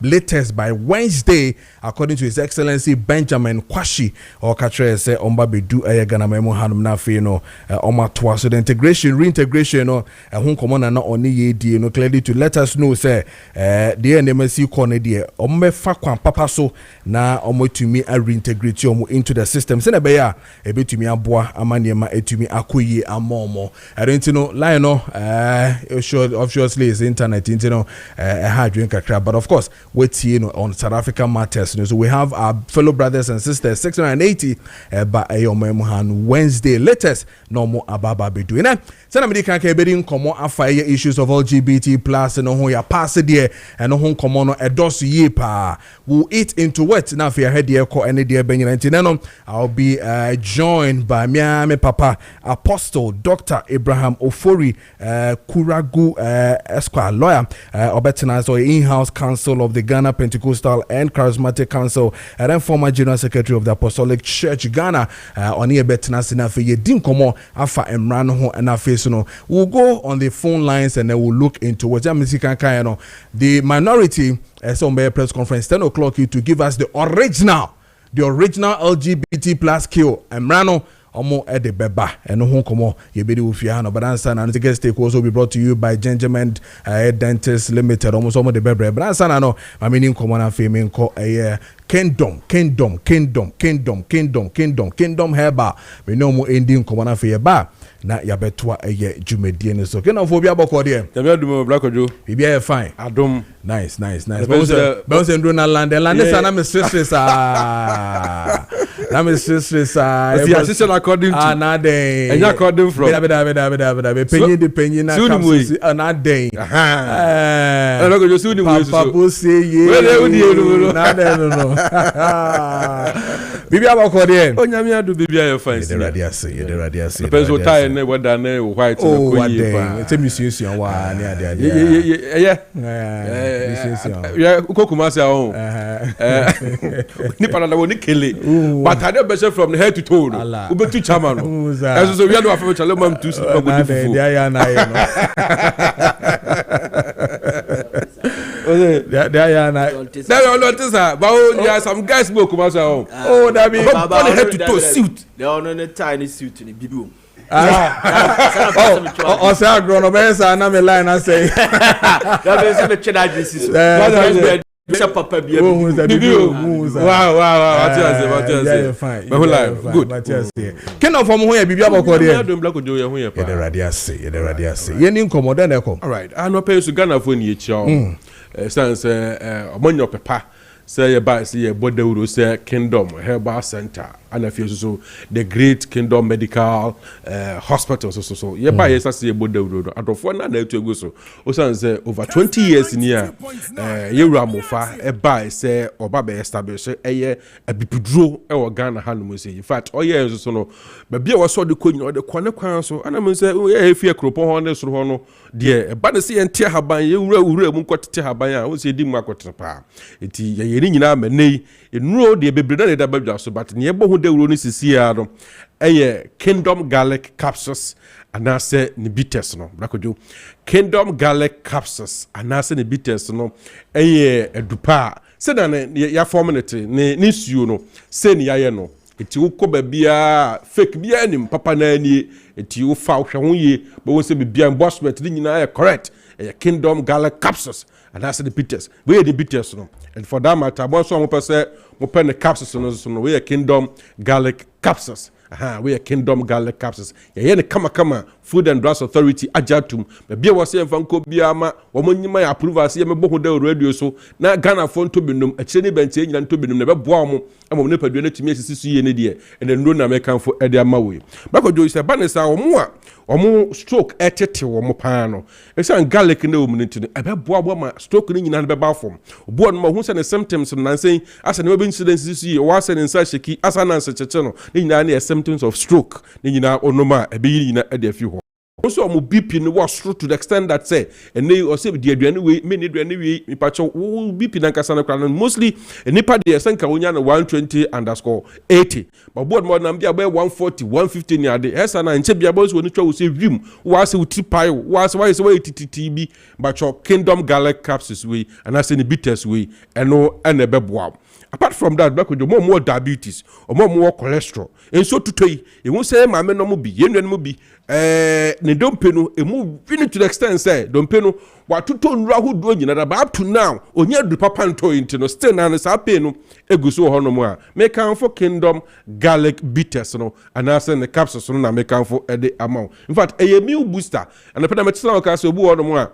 latest by Wednesday, according to His Excellency Benjamin Kwashi or Katre say omba bedu eye Ghana memo hanom na fe no oma toa. So the reintegration no hun komona na oni ye die no clearly to let us know say the NMC corner die omme fa kwan papa so na omo tumi a reintegrate omo into the system se na be ya ebetumi aboa amaniema etumi akoyi amomo. I don't know line no obviously is internet, hard drink kakra, but of course we're on South African matters. So we have our fellow brothers and sisters 680 by on Wednesday latest normal ababa be doing that. So na can KPD komo afa issues of LGBT plus and ho ya pass there and ho komo no edos ye pa. We'll eat into it now for your head here ko any dear Benjamin. I'll be joined by me papa Apostle Dr. Abraham Ofori Kuragu Esquire lawyer, Obetina, so in-house counsel of the Ghana Pentecostal and Charismatic Council, and then former General Secretary of the Apostolic Church Ghana. On here, Betina Sinafe, Yedin Komo, Afa Emrano, and Afesuno. We'll go on the phone lines and then we'll look into what the minority, some press conference 10 o'clock to give us the original LGBT plus kill Emrano. Omo ede beba eno ho komo ye bedi ofia no, but answer na the guest take also be brought to you by Gentleman Dentist Limited. Almost omo de bebre, but answer na no amini komo na fe me nko kingdom heba me no mo ending komo na fe ba na yabetwa jumedie ne so kena fo bia boko de tabi adum Black Kojo bibia fine adum nice bounce and na land sana me stress na me stress the assistant according to na dey and according from penny na na dey Black Kojo suni mo so papa say ye na dey no bibia boko de onyame adu bibia fine the radiasi peso tie ne wada ne white no ko yi pa it's a musician wa ne ade yeah kokuma say oh ni para na woni kele but ade be from the head to toe no ubetu chama no eso so we do afem chale mam tu si pa go fufu dia ya na ye no dia na but there are some guys go kuma say oh that be from head to toe suit they on a tiny suit in bibu. Oh, say agro be say na me line I say that be say me cheda Jesus Bishop Papa Bia. Wow. What you fine. Good. Can of from here bibia boko there. Black Kojo ye ho ye pa. The radiasi. Ye ni nkomo den e kom. All right. I no pay so Ghana for ni echi o. Sense omonyo pepa. Say ye ba say ye bodewuro say Kingdom Herbal Center and if you so the Great Kingdom Medical Hospital so ye ba ye say ye bodewuro adofo na etu ego so o say over 20 years in here ye wura mofa e ba say oba be establish ye abipuduro e wo Ghana hanum say in fact o ye so no ba bia wo so de konyi o de kwan so ana me say ye efie kropo ho ne so ho no de e ba ne say ye ntia haban ye wura mu nkotete haban a wo say di mu akotete pa eti ye ni nyina menei enuro de bebre na da badwa so but ne ebo ho dawuro ni sisi ya no eye Kingdom Garlic Capsules anase ne bitters no brakojo Kingdom garlic capsules anase ne bitters no eye edupa se na ya forminate ne suo no se ne yaye no eti wo koba bia fake bia nim papa na ani eti wo fa hwe ho ye bo wo se bia endorsement ni nyina correct Kingdom garlic capsules anase ne bitters we the bitters no and for that matter bo so mo pese mo pen the capsules no we Kingdom garlic capsules we Kingdom garlic capsules ye ne kama Food and Drugs Authority ajatum bia wo se mfanko bia ma wo monyima ya approve se ye mebo ho da radio so na Ghana fo nto binum akire ne bente nyina nto binum na beboa mo amom ne padua na tumi asisi su ye ne de ene ndo na mekan fo ede ama we bakojo ise banesa omo stroke etete wo mo paa no ese garlic na omu nti no ebeboa ma stroke ni nyina beba fom obo no ma hu se ne symptoms no nansen asa ne incidence su ye wa se ne nsa sheki asa na nsa cheche no ni nyina na symptoms of stroke ni nyina onoma ebeyi nyina ede afi ho also mo BP no was true to the extent that say and they also the aduane we me ne aduane we mi pacho BP na nkasa na kra mostly nipa de senka wonya na 120_80 but board more na bia 140 150 ni ade esa na nche bia boss woni twa wo se wim wa se uti pai wa se wa tititi bi bacho Kingdom garlic capsules we and I say the bitters we eno ene beboa. Apart from that, back with more diabetes or more cholesterol. And so to tell you, it won't say my men no be, yen no be, ne don't pay no, and move really to the extent say, don't pay no, what to turn Rahu doing that up to now, on your papa and toy into no stand and a pay no, a guso honomwa, make count for Kingdom garlic bitters no, and I send the capsules on make count for the amount. In fact, a meal booster, and the pedamatic castle boo on more.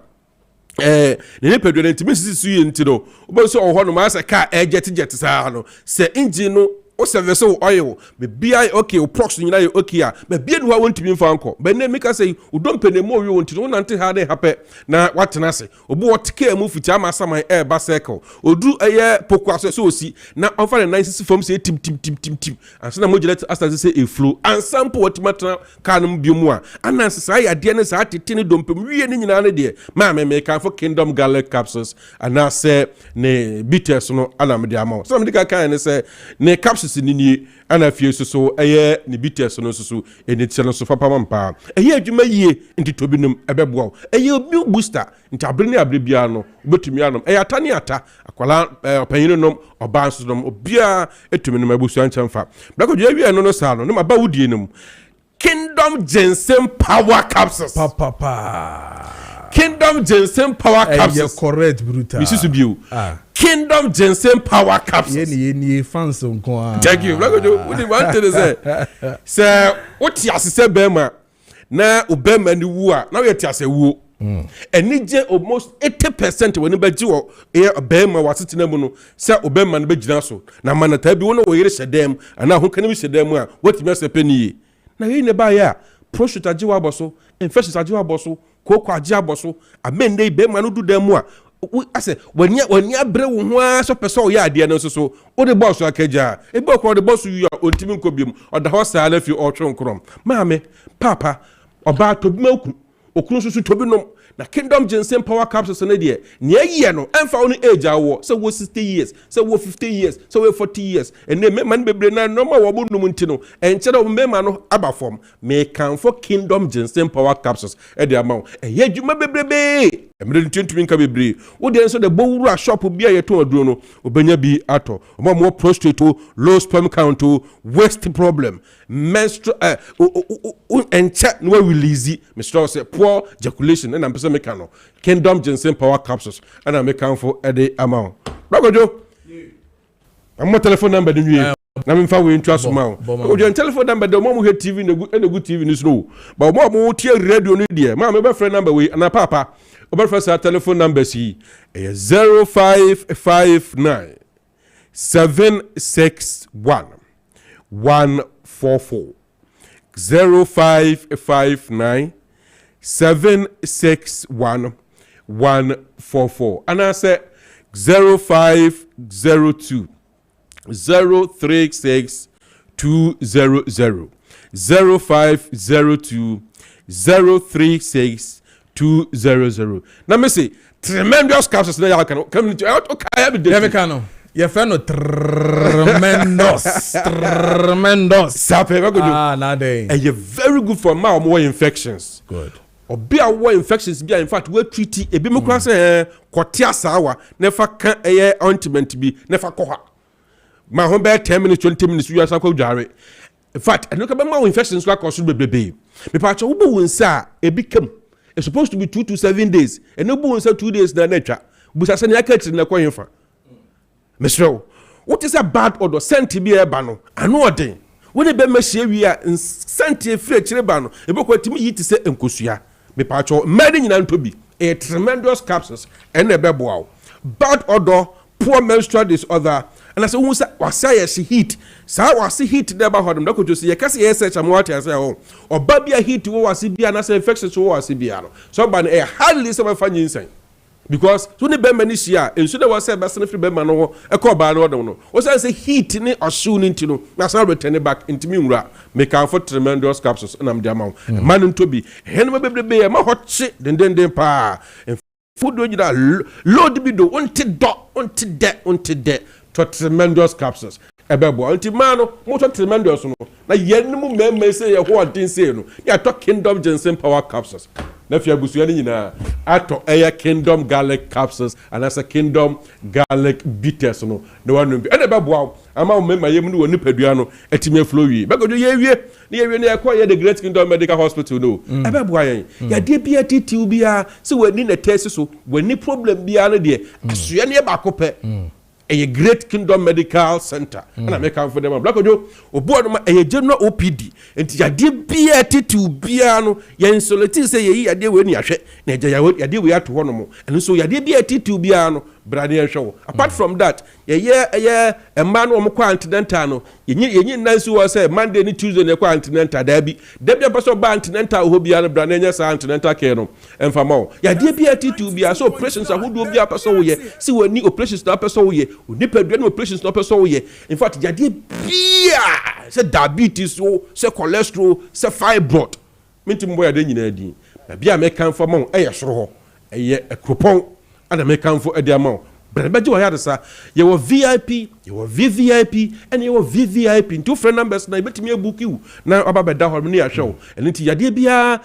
Ne pedro ntimi sisi ye ntino obo so oho no ma se ka jet sa no se engine no o service oil be bia okay o prox nyina ye okay a be bia no ha wontimi mfa anko be ne meka say o don pene mo wi wontino wo nante ha de hape na watena se obo wotike mu fiti ama saman ba circle odu eye pokwa so osi na onfa the 96 form say tim ansa na mo gele asa say e flow and sample watimata kanum biomu a ananse sa ya de ne sa tete ne dompem wie ne nyina ne de ma me kan for Kingdom garlic capsules and na say ne bitters no ana me de ama so me de kan ne say ne capsules ni ana fie so eye ne bitters no so eni tse no so papa mampa eye adwuma yie nti tobinum ebeboa eye obi booster nti abre ne abre bia no obetumi anom eye atani ata akwala opanyino nom oba nso nom obia etumi no mabusu anchamfa blakojo awie no sa no ma ba wudie nom Kingdom ginseng power capsules papa Kingdom ginseng power capsules correct brutal bisusu bio Kingdom ginseng power capsules yeni fans nko thank you blakojo what do you want to say what you say bema na obema ni wu a na we ti ase wu enije almost 80% woni baji wo obema wasetena mu no se obema no bagina so na manata bi wono wo yire hyedem ana ho kan bi hyedem a what me se peni na ye ne ba ya prostate ajiwa boso infection ajiwa boso koko ajiwa boso amende bema no du dem a ase wani abre wo ho a so pese o ya ade no so o de boss akaja e bo ko de boss yu a ontimi nkobiem o da ho sa ala fi o twen krom maame papa oba to bi maku okunu susu to bi nom na Kingdom ginseng power capsules na de ne aye no emfa woni age awo so wo 60 years so wo 50 years so wo 40 years and me man bebre na no ma wo bonum ntino enche do me ma no aba form me kan for Kingdom ginseng power capsules e de amaw e ye djuma bebrebe emre ntintumi nka bebre wo de so de bowura shop bia ye to aduro no obenya bi ato mo prostate low sperm count waist problem menstrual enche no release menstrual say poor ejaculation and am make no Kingdom ginseng power capsules and I make count for the amount. Bagojo, I'm my telephone number. Na me fa we ntwa so ma o je telephone number de mo hear TV na good TV ni slow but mo tie radio ni de ma me be friend number we na papa o be friend telephone number si 0559 761 144 0559 761 144 and I say 0502 036 200 0502 036 200. Now me say tremendous capsules na ya kan come to okay have the Your friend no tremendous. Sape now they. And you're very good for more infections. Good. Or be aware infections be in fact we treat it. Ebi mukura say kwatia sawa never can a ointment be never koha. My home be 10 minutes 20 minutes you asa ko jare. In fact, and look at more infections like cause baby. Me pa cho ubu wonsa ebi kam. It's supposed to be 2 to 7 days. And no wonsa 2 days na nature. Busa se na akati na kwa yemfa. Mr. What is a bad odor? Senti bi eba no. Ano odin. When the be machine we are senti free chireba no. Ebo ko timi yiti se enkosua. Me pacho made nyina ntobi a tremendous capsules and a beboa bad odor poor menstrual disorder and I say who say was heat sa was heat never heard them doctor say yekase research am what say oh or babia heat wo was bia na say infections wo was bia no so ban a hardly some fan insane because so ne be mani sia enso de was say be free be man no e ko ba no no o say heat ni osu ni ntino na say return back into me nwura make am for tremendous capsules and am the amount man nto bi hen ma bebrebe ma hot den pa food do that load bi do unti de to tremendous capsules ebebo unti man no mo to tremendous no na yen mu meme say ye ho odin say no ya to kingdom ginseng power capsules na fi agusuya ni nyina ato eya kingdom garlic capsules and as a kingdom garlic bitters no the one bi ene bebo ama mema yem no woni padua no etime flow wi begodo ye wie na ekọ ye the great kingdom medical hospital no ebebo ayen ya de bia titiu bia se wani na test so wani problem bia no de asoya ne ba kope a great kingdom medical center and I make am for them black ojo obo no a general OPD enti ya de bia titu bia no ya insolati say ye ya de we ni ahwe na ya de we ato ho no mo and so ya de bia titu bia no brade en hwe apart from that ye a man wo kwa antinental no ye nansu wo say Monday ni Tuesday ne kwa antinental da bi person ba antinental ho bia no brade nya sa antinental care no emfa ma ya de bia titu bia so operations ahodo bia person wo ye si wani operations na person wo ye onipadua no operations no person wo ye in fact ya de bia say diabetes so say cholesterol say fibroid mintim boya de nyina di na bia me kan for mo eye soro ho eye ekropon ana me kan for e de amount but beji wa ya sa ye wo VIP ye wo VVIP and ye wo VVIP two friend numbers na betimi ebook you na aba da ho ne ya hwe and nti ya de bia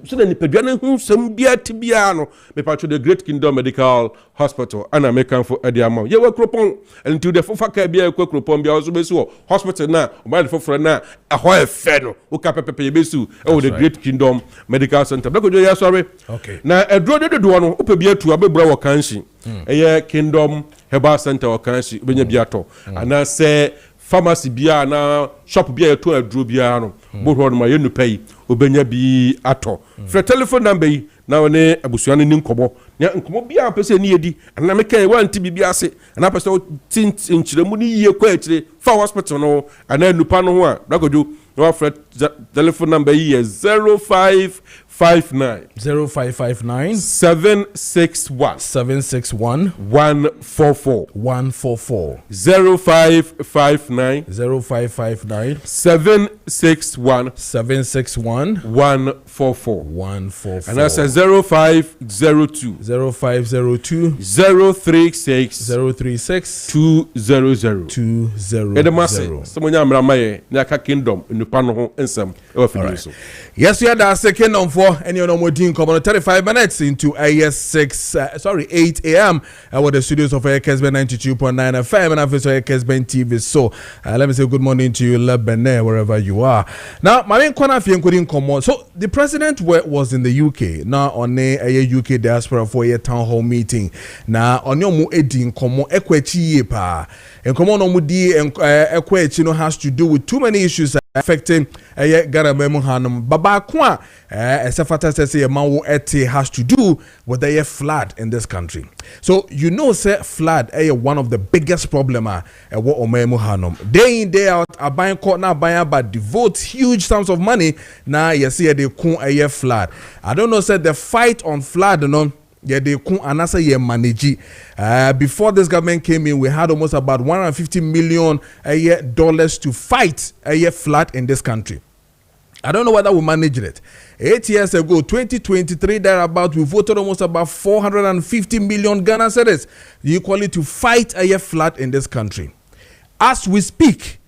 so na nipadua no hu sam bia ti bia no me pa the great kingdom medical hospital ana me kan for e de amount ye wo kropon and to the fofa ka bia kropon bia so be so hospital na o ma de foforo na ho e fe no o ka pepe ye be su e the great kingdom medical center be ko ya sorry okay na edro de do no o pe bia tu abebra wo kanshi eye kingdom herbal center o kanshi benya bia to ana say pharmacy bia na shop bia to adro bia no bo ho no ma ye nupai obenya bi ato for telephone number yi na one abusuan ni nkobo nya nkobo bia pese ni yedi ana me kai wanti bibia ase ana pese nchiremu ni yie kwa akire fa hospital no ana nupa no ho a dakojo no for telephone number yi 0559 0559 761 144 0559 761 144 and that's 0502 036 200 edemase someone amramaye na ka kingdom nupa no ho ensem e wa fini so yes we are the second on for any other more team come on 35 minutes into AS 8 a.m. With the studios of Kessben 92.9 FM and also Kessben TV. So let me say good morning to you, Lebanon, wherever you are. Now, my main corner couldn't come on. So the president was in the UK now on a UK diaspora for a town hall meeting. Now on your mu edin komo ekwechi pa and come on mudi ekwechi no has to do with too many issues affecting Ghana Hanum Baba Kwa Sefata says has to do with the flood in this country. So you know say flood one of the biggest problem what Omemu Hanum. Day in day out are buying court now buying but devote huge sums of money now you see they kun flood. I don't know say the fight on flood yeah, they kun anasa ye manage. Before this government came in, we had almost about $150 million dollars to fight a flood in this country. I don't know whether we managed it. 8 years ago, 2023, thereabout, we voted almost about 450 million Ghana cedis, equally to fight a flood in this country. As we speak,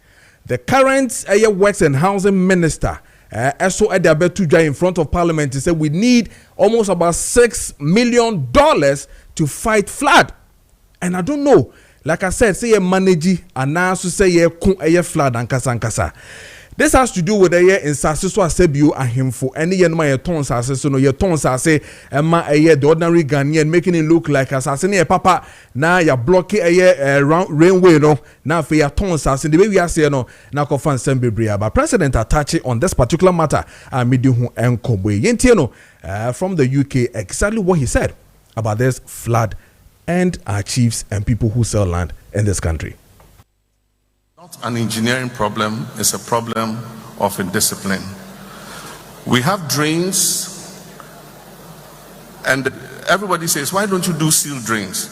the current Works and Housing Minister, also at the in front of Parliament, he said we need almost about $6 million to fight flood. And I don't know, like I said, say a manage and now say a flood and kasa. This has to do with the year in Sassiso Asebu and him for any yen my tons as no your tons as say the ordinary Ghanaian making it look like assassin papa now you're blocking a year rainway no now for your tons as in the way we are saying no now confirm Sembibria. But President attaching on this particular matter Midihu and Kobwe Yentieno from the UK exactly what he said about this flood and our chiefs and people who sell land in this country. Not an engineering problem, it's a problem of indiscipline. We have drains, and everybody says, why don't you do sealed drains?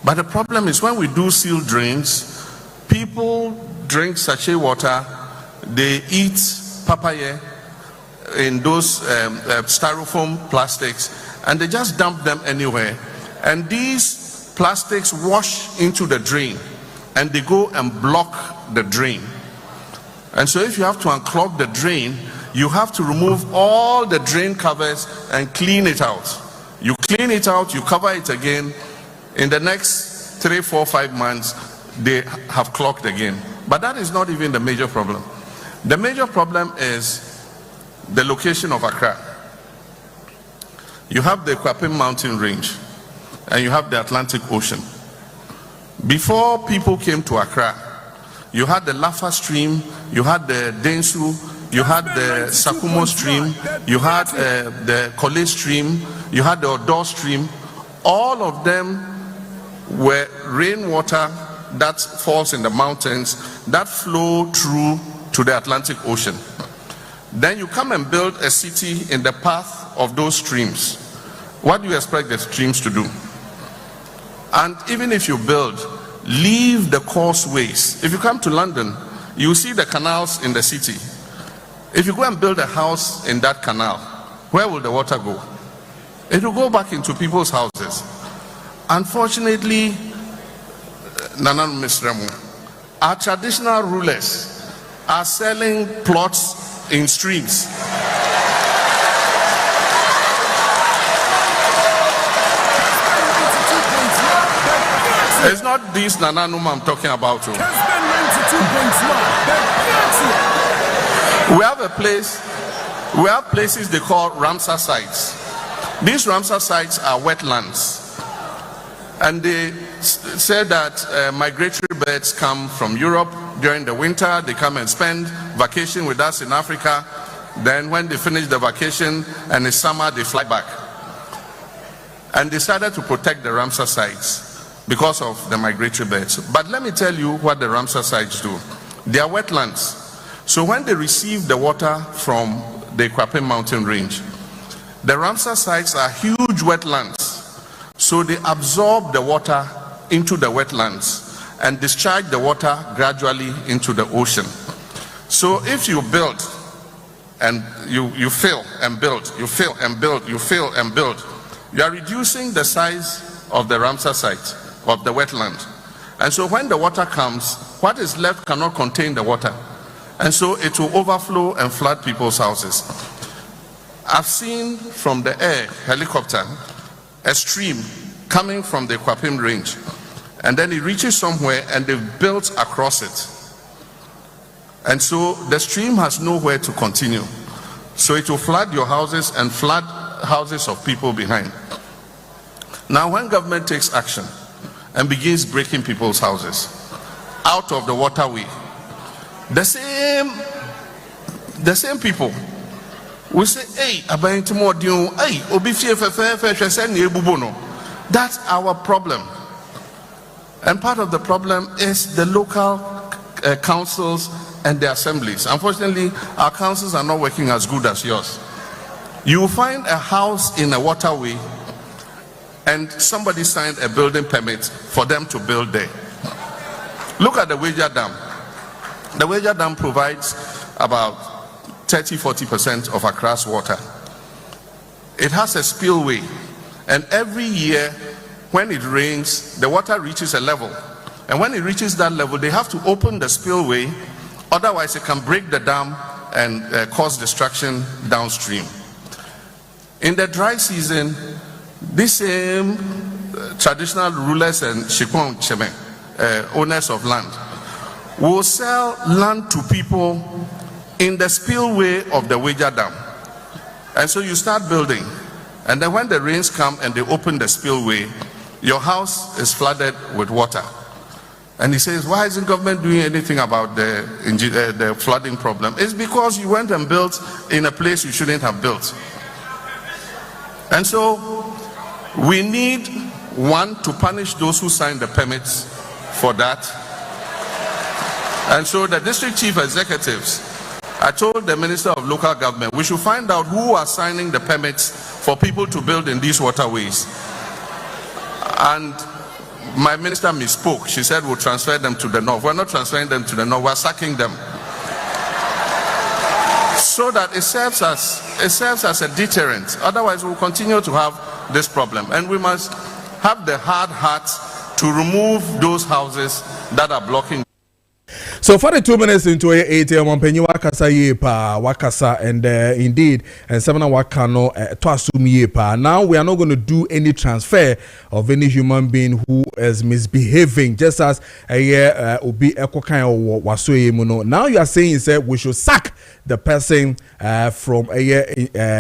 But the problem is when we do sealed drains, people drink sachet water, they eat papaya in those styrofoam plastics, and they just dump them anywhere. And these plastics wash into the drain, and they go and block the drain. And so if you have to unclog the drain, you have to remove all the drain covers and clean it out. You clean it out, you cover it again. In the next 3, 4, 5 months, they have clogged again. But that is not even the major problem. The major problem is the location of Accra. You have the Kessben mountain range, and you have the Atlantic Ocean. Before people came to Accra, you had the Lafa stream, you had the Densu, you had the Sakumo stream, you had the Kole stream, you had the Odo stream. All of them were rainwater that falls in the mountains that flow through to the Atlantic Ocean. Then you come and build a city in the path of those streams. What do you expect the streams to do? And even if you build, leave the causeways. If you come to London, you see the canals in the city. If you go and build a house in that canal, where will the water go? It will go back into people's houses. Unfortunately, Nanan Misremu, our traditional rulers are selling plots in streams. It's not this Nananum I'm talking about. We have a place, we have places they call Ramsar sites. These Ramsar sites are wetlands. And they say that migratory birds come from Europe during the winter. They come and spend vacation with us in Africa. Then when they finish the vacation and it's summer, they fly back. And they decided to protect the Ramsar sites because of the migratory birds. But let me tell you what the Ramsar sites do. They are wetlands. So when they receive the water from the Kessben mountain range, the Ramsar sites are huge wetlands. So they absorb the water into the wetlands and discharge the water gradually into the ocean. So if you build and you fill and build, you fill and build, you fill and build, you are reducing the size of the Ramsar site, of the wetland. And so when the water comes, what is left cannot contain the water. And so it will overflow and flood people's houses. I've seen from the air, helicopter, a stream coming from the Kessben range. And then it reaches somewhere and they've built across it. And so the stream has nowhere to continue. So it will flood your houses and flood houses of people behind. Now when government takes action and begins breaking people's houses out of the waterway, the same people will say, hey, hey, that's our problem. And part of the problem is the local councils and the assemblies. Unfortunately, our councils are not working as good as yours. You will find a house in a waterway and somebody signed a building permit for them to build there. Look at the Wager Dam. The Wager Dam provides about 30-40% of Accra's water. It has a spillway, and every year when it rains, the water reaches a level. And when it reaches that level, they have to open the spillway, otherwise it can break the dam and cause destruction downstream. In the dry season, these same traditional rulers and Shikon Cheme, owners of land, will sell land to people in the spillway of the Weja Dam. And so you start building, and then when the rains come and they open the spillway, your house is flooded with water. And he says, why isn't government doing anything about the flooding problem? It's because you went and built in a place you shouldn't have built. And so we need, one, to punish those who signed the permits for that. And so the district chief executives, I told the Minister of Local Government, we should find out who are signing the permits for people to build in these waterways. And my minister misspoke. She said we'll transfer them to the north. We're not transferring them to the north, we're sacking them. So that it serves as a deterrent. Otherwise, we'll continue to have this problem. And we must have the hard heart to remove those houses that are blocking. So 42 minutes into 8 am penny wakasa yepa wakasa and indeed and 7 wakano to assume yepa. Now we are not going to do any transfer of any human being who is misbehaving, just as a year obi ekokan or wasoye muno. Now you are saying that we should sack the person from a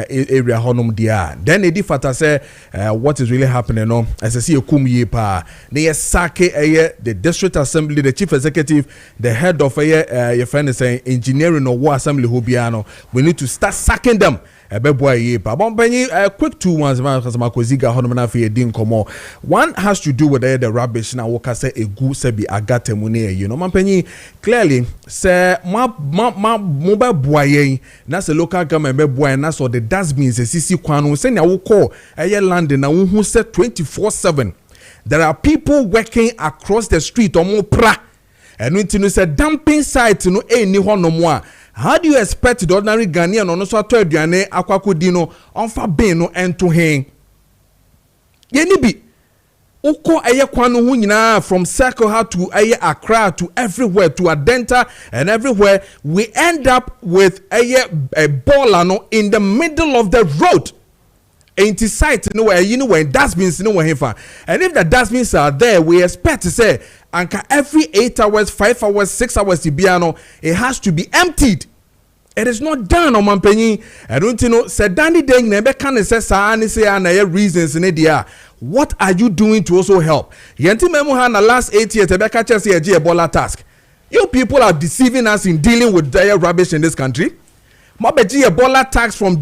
area honum dia. Then Edi Fata say what is really happening no as I see a kum yepa. They sack the district assembly, the chief executive, the head of your friend is saying engineering or war assembly hobiano. We need to start sacking them. Quick 2 ones. One has to do with the rubbish now. What say a good sebi agate mune. You know, mampenyi clearly say ma mobile boy. That's a local government boy. And that's all the dustbins. Sisi kwano say na woko aye land na who said 24/7. There are people working across the street or more pra. And when you say dumping site no any no more. How do you expect the ordinary Ghanaian on also to aduane akwakudino onfa ben no ento hen? Ye ni bi uko eye kwano hu nyina from Circle to eye Accra to everywhere to Adenta and everywhere we end up with a baller no in the middle of the road. Ain't site no where you know when dustbins no where fa. And if the dustbins are there, we expect to say anka every 8 hours, 5 hours, 6 hours ibiano, it has to be emptied. It is not done on mampenyi. I don't know. Said Danny Deng nebe can say sa ani say ana reasons in dia. What are you doing to also help? Yenti memo ha na last 8 years ebe ka chese eje Ebola task. You people are deceiving us in dealing with dire rubbish in this country. Mobeji Ebola tax from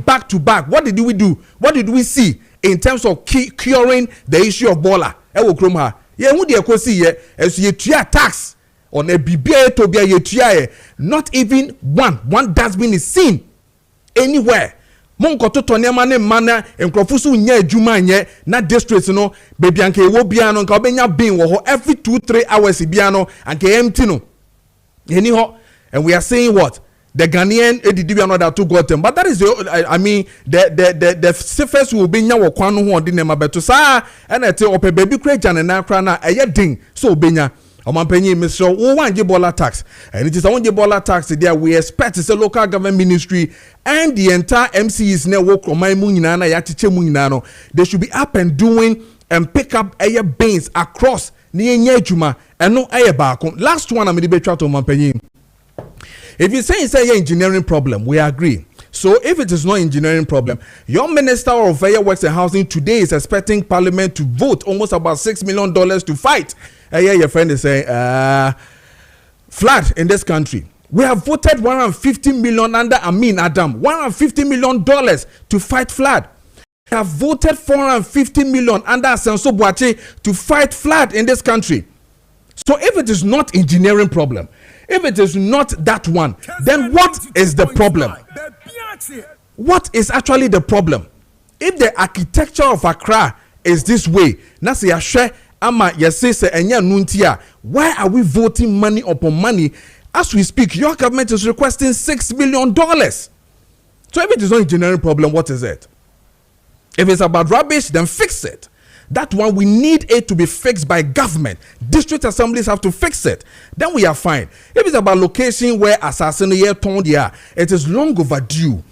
back to back. What did we do? What did we see in terms of curing the issue of Ebola? Ewo krom ha. Ye hu de ekosi ye esu ye tua tax on a bibia to be ye tua. Not even one dustbin is seen anywhere. Monko to toniama ne mana enkrofusu nya adwuma nye na districts no baby anke wo bia no nka obenya bin wo ho every 2-3 hours bia no anke empty no. Eni ho, and we are saying what? The Ghanaian ADD another to got them, but that is the safest will be nya wo kwan no ho odi nema beto sa and ete ope baby crejan na kra na eye ding so benya omampanyi Mr. wo wanje Ebola tax and it is wanje Ebola tax there we expect the local government ministry and the entire MCs na work on my mu nyina na ya teche mu nyina no they should be up and doing and pick up air bins across ni nya adwuma eno aye baako. Last one am dey betwa to omampanyi. If you say it's an engineering problem, we agree. So if it is not engineering problem, your Minister of Works and Housing today is expecting Parliament to vote almost about $6 million to fight. Your friend is saying flood in this country. We have voted 150 million under Amin Adam, $150 million to fight flood. We have voted 450 million under Asenso Boache to fight flood in this country. So if it is not engineering problem, if it is not that one, then what is the problem? What is actually the problem? If the architecture of Accra is this way, why are we voting money upon money As we speak, your government is requesting $6 million. So if it is not a engineering problem, what is it? If it's about rubbish, then fix it. That one, we need it to be fixed by government. District assemblies have to fix it. Then we are fine. If it's about location where assassin here turned here, it is long overdue.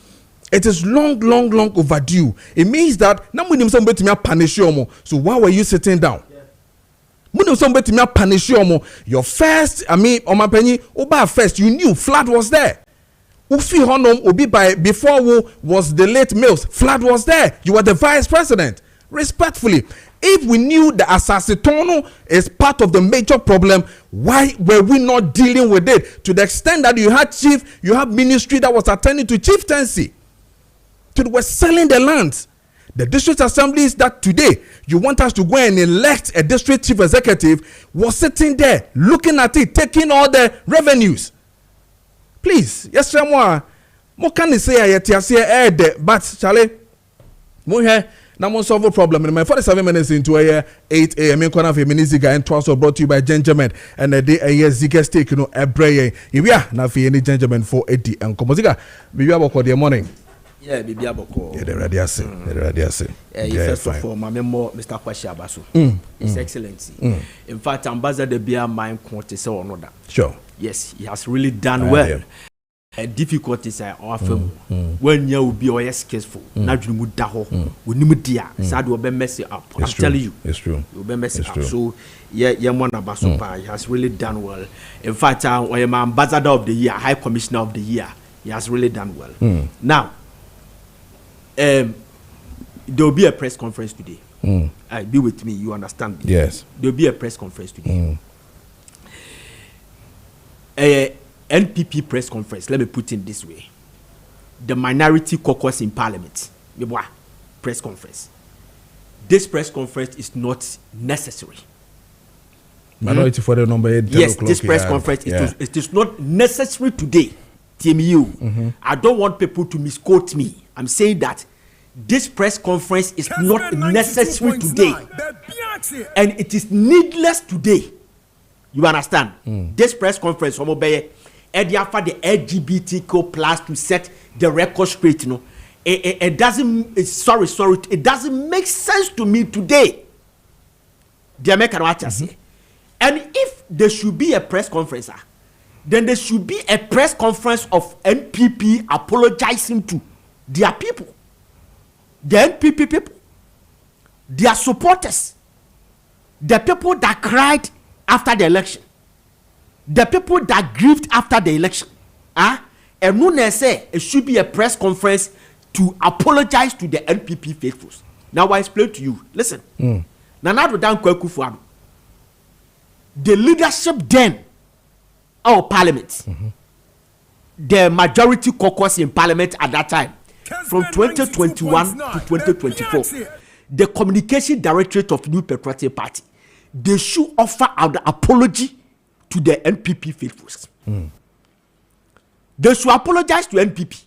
It is long overdue. It means that now we need somebody to punish you. So why were you sitting down? We need somebody to punish you. Your first, first, you knew flood was there. Before was the late Mills, flood was there. You were the vice president. Respectfully, if we knew the assassinatono is part of the major problem, why were we not dealing with it? To the extent that you had ministry that was attending to chieftaincy. They were selling the lands. The district assemblies that today you want us to go and elect a district chief executive was sitting there looking at it, taking all the revenues. Please, yes, more can you say but Charlie, now we solve a problem. In my 47 minutes into 8 a.m. in corner of a minisiga and twice brought to you by Gentleman and a day a year zika steak, a bray. If we are now for any gentleman for 80 and Comosiga, we have a the morning. Yeah, be aboko. Yeah, the radiasi. First of all, my member, Mr. Kwashiabasu, His Excellency. In fact, Ambassador Bia Mine County say or not. Sure. Yes, he has really done well. Difficulties are often when you will be always careful. Not you would daho. We need dear. Sad will be messy up. I'm telling you, it's true. You'll be messy up. So yeah, one Abasopa, he has really done well. In fact, I am Ambassador of the Year, High Commissioner of the Year. He has really done well. Now, there will be a press conference today. Be with me. You understand? Yes. There will be a press conference today. NPP press conference, let me put it this way. The minority caucus in parliament, press conference. This press conference is not necessary. Minority for the number 8. Yes, this press conference, it is not necessary today. TMU. I don't want people to misquote me. I'm saying that this press conference is not necessary today. And it is needless today. You understand? This press conference, for the LGBTQ plus to set the record straight, you know. It doesn't. It doesn't make sense to me today. The American watchers say, and if there should be a press conference, then there should be a press conference of NPP apologizing to their people, the NPP people, their supporters, the people that cried after the election. The people that grieved after the election, and when say it should be a press conference to apologize to the NPP faithfuls. Now I explain to you. Listen, Nana Dankwah, the leadership then of Parliament, the majority caucus in Parliament at that time, from 2021 to 2024, the Communication Directorate of New Patriotic Party, they should offer an apology to the NPP faithfuls. They should apologize to NPP.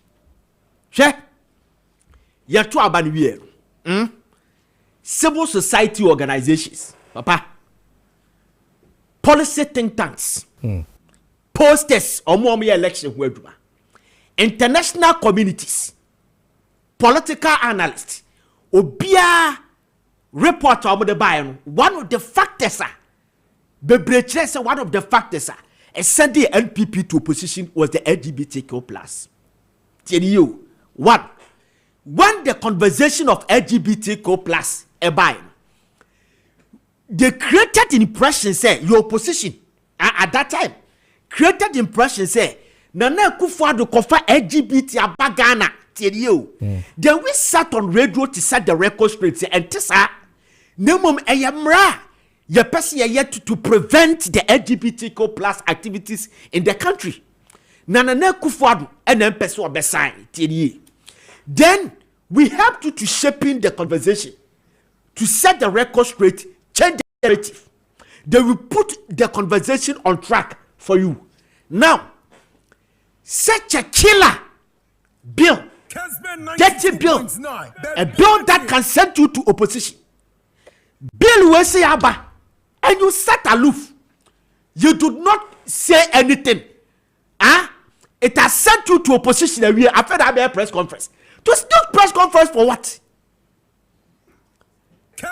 Civil society organizations, policy think tanks, posters, election, international communities, political analysts, obia reporter of the Bayern. One of the factors one of the factors sent the NPP to opposition was the LGBTQ plus. Tell you one, when the conversation of LGBTQ plus they created the impression say your opposition at that time created the impression say Nana Akufo-Addo kofa LGBT abagana. Tell you, then we sat on radio to set the record straight and tisa nemum eyamra. Your person yet to prevent the LGBTQ plus activities in the country. Nana Akufo-Addo and person beside. Then we helped you to shaping the conversation, to set the record straight, change the narrative. They will put the conversation on track for you. Now, such a killer bill, dirty bill, a bill that can send you to opposition. Bill will say Abba. And you sat aloof. You did not say anything. It has sent you to a position that we after that press conference. To still press conference for what? The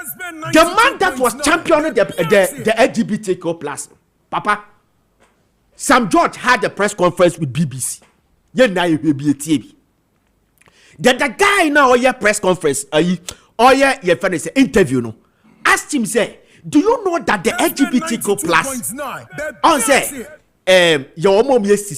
man that was championing the LGBTQ plus, Papa, Sam George had a press conference with BBC. Then the guy now your press conference, your friend is interview no. Asked him say, do you know that the LGBTQ plus on say your mom yes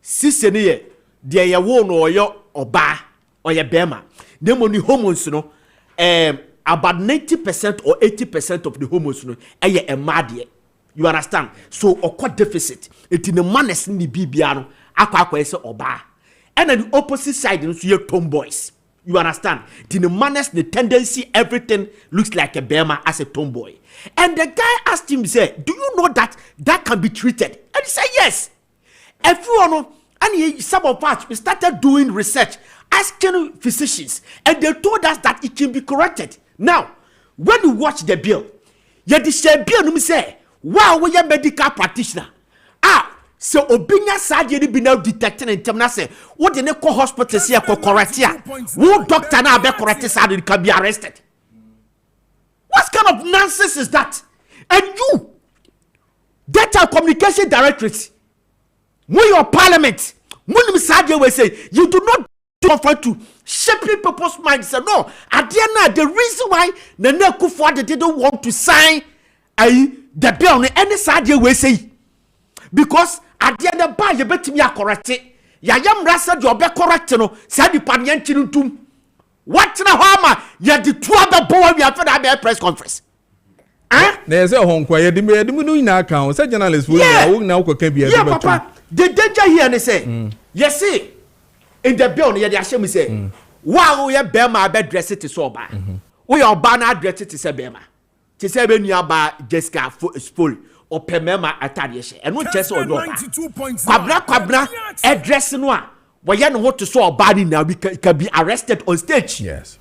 sisi ne de ye wo no oyo oba or your bema. The money homos no about 90% or 80% of the homos no a mad. You understand? So okwa deficit it in the manners ni bibia no akwa say oba. And on the opposite side so you tomboys. You understand? In the manners, the tendency, everything looks like a Bema as a tomboy. And the guy asked him, say, do you know that can be treated? And he said, yes. Everyone, and some of us, we started doing research, asking physicians, and they told us that it can be corrected. Now, when you watch the bill, you bill, say, wow, we are medical practitioner. So obinya sad ye be now detecting in term na say what the neko hospital say ko correct ya who doctor na be correct sad can be arrested. What kind of nonsense is that? And you data communication directorate when your parliament when sad ye will say you do not offer to shaping people's minds. Say no at the reason why Nana Akufo-Addo didn't want to sign the bill any sad ye will say because at the end of the day, you bet me a correct it. Yam Rasa, you be correct, no. Said the Panian. What na hama? You the two other boy we have for that press conference. There's a home quiet. The me na account. Say journalist will now can be a papa. The danger here, they say. Yes, see. In the bill, you the say. Wow, we have Bema bed dress it to so bad. We are banner dress it to say Bema. To say when you are Jessica full. Or pemema atadie and no chese o do kwabra address no a we ye no what to so body now can be arrested on stage. Yes,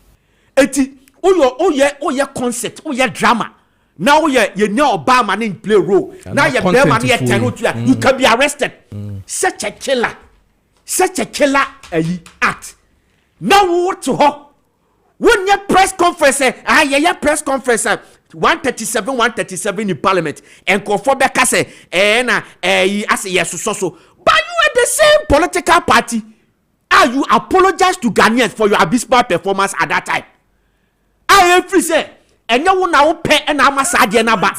eti oye concept oye drama now you know Obama in play role now you be man here ten you can be arrested. Such a killer act now what to her when your press conference yeah press conference 137 in parliament and Kofobeka say as yes so but you are the same political party. You apologize to Ghanaians for your abysmal performance at that time. I am free say and you now pay and Amasadi and Aba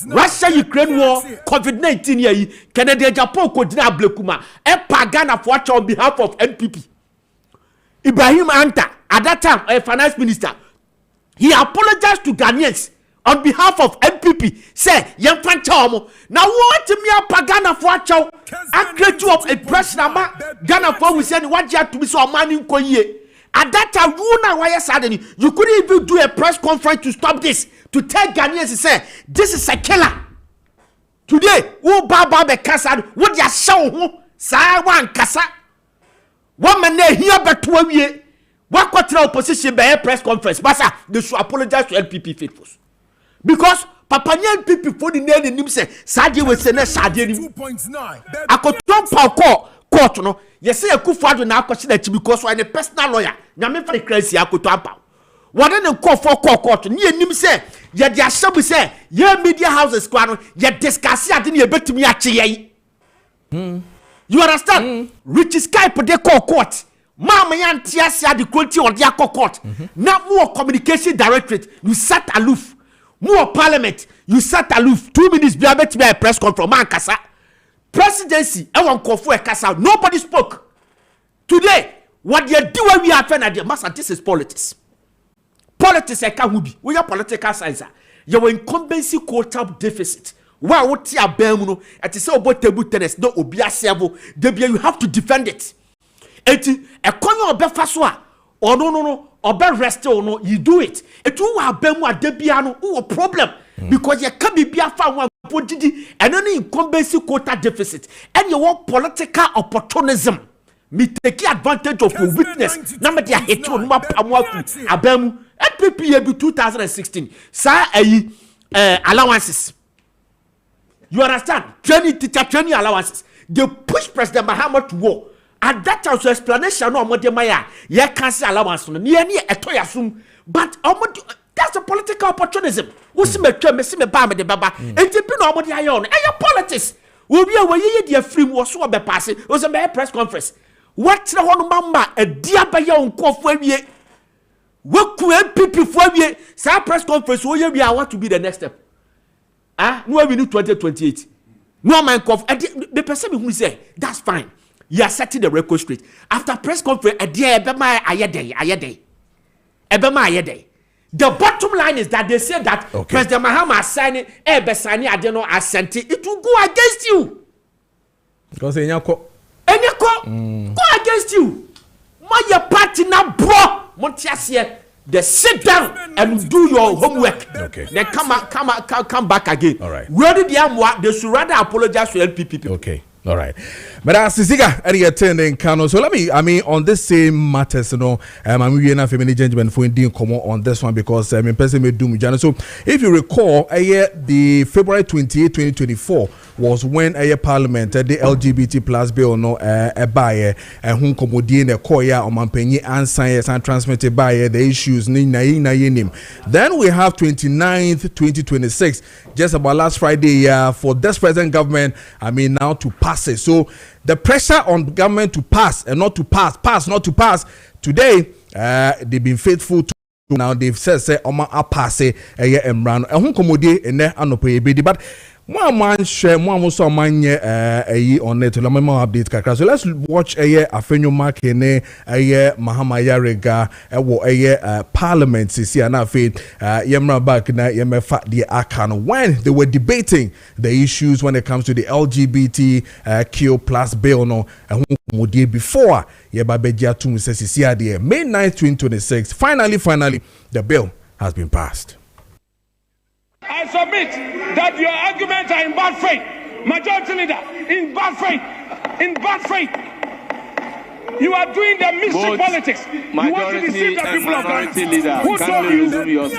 Russia Ukraine war COVID-19 year Canada Japan Kodina Blekuma and Pagana for on behalf of NPP. Ibrahim Anta at that time a finance minister, he apologized to Ghanaians on behalf of NPP. Say, young Fantomo, now what me a Pagana for a chow? I create you up a press number. Ghana for we send what you have to be so money in Koye. At that time, why suddenly you couldn't even do a press conference to stop this, to tell Ghanaians to say, this is a killer. Today, who Baba be Kasa, what you show, Sa one Kasa. One man here but 12 years. What quarter opposition by a press conference? Basa, they should apologize to LPP faithfuls. Because Papa Nyan people for the name in him say, Sadi will say, Sadi. I could talk court, no. You say a Akufo-Addo now consider because I'm a personal lawyer. Now, for the crazy, I could talk. What then call for court? Near him say, yet there shall be say, your media houses, yet discuss it in your bet to me at You understand? Rich Skype for the court. Mama yan tiasia the quality of their court. Now more communication directorate, you sat aloof. More parliament, you sat aloof. 2 minutes be able to be a press conference. Man kasa. Presidency, everyone call for a kasa. Nobody spoke. Today, what you do when we are friends, master, this is politics. Politics, I can't be. We are political science. Your incumbency quota deficit. Why would you have been? At the same about table tennis, no obia servo. You have to defend it. Eti ekonyo obe faswa or no obe rest or no you do it. Etu wa be mu adebia no wo problem because you can be bia fa one podidi and any incumbency quota deficit and you want political opportunism. Me take advantage of your weakness. Na me dia hit no ma pamwa abemu NPP be 2016 sa allowances. You understand? Training teacher training allowances. they push President Mahama to war. At that time, so explanation no more maya, ya can't say allowance on near a toyasum, but that's a political opportunism. What's me bama de baba, and tipping on the iron, and your politics will be away, dear free was so be passing, was a mere press conference. What's the one mama, a dear by your own cough when ye what could people for ye, say press conference, will you be want to be the next step? Ah, no, we need 2028. No man cough, the person who say, that's fine. You are setting the record straight. After press conference, a day, ayede. The bottom line is that they say that President Mahama signing, Besani Adeno assent, it will go against you. Because go against you. My party now, bro. Montiasie, they sit down and do your homework. Okay. Then come back again. All right. Where they should rather apologize to LPP. Okay. All right, but as Siga any attending Kano, so on this same matters, I'm a family gentleman for Indian come on this one because person may do me. So if you recall, the February 28, 2024 was when Parliament the LGBT plus bill no buy whom commodine a koya or mampenyi and science and transmitted by the issues ni na yenim. Then we have 29th 2026, just about last Friday for this present government. Now to pass it. So the pressure on government to pass and not to pass not to pass. Today, they've been faithful to. Now they've said Oma a pass a emran. Whom commodine and anope but. Man share one was on on it to update kakra. So let's watch Afenyo Maakye Mahama Yarega Parliament sisi na faith yemra back na yemefa the akan when they were debating the issues when it comes to the LGBTQ plus bill no before yebabeja tum sisi ade May 9th 2026 finally the bill has been passed. I submit that your arguments are in bad faith. Majority leader, in bad faith. You are doing the mystery politics. You want to deceive the people of Ghana.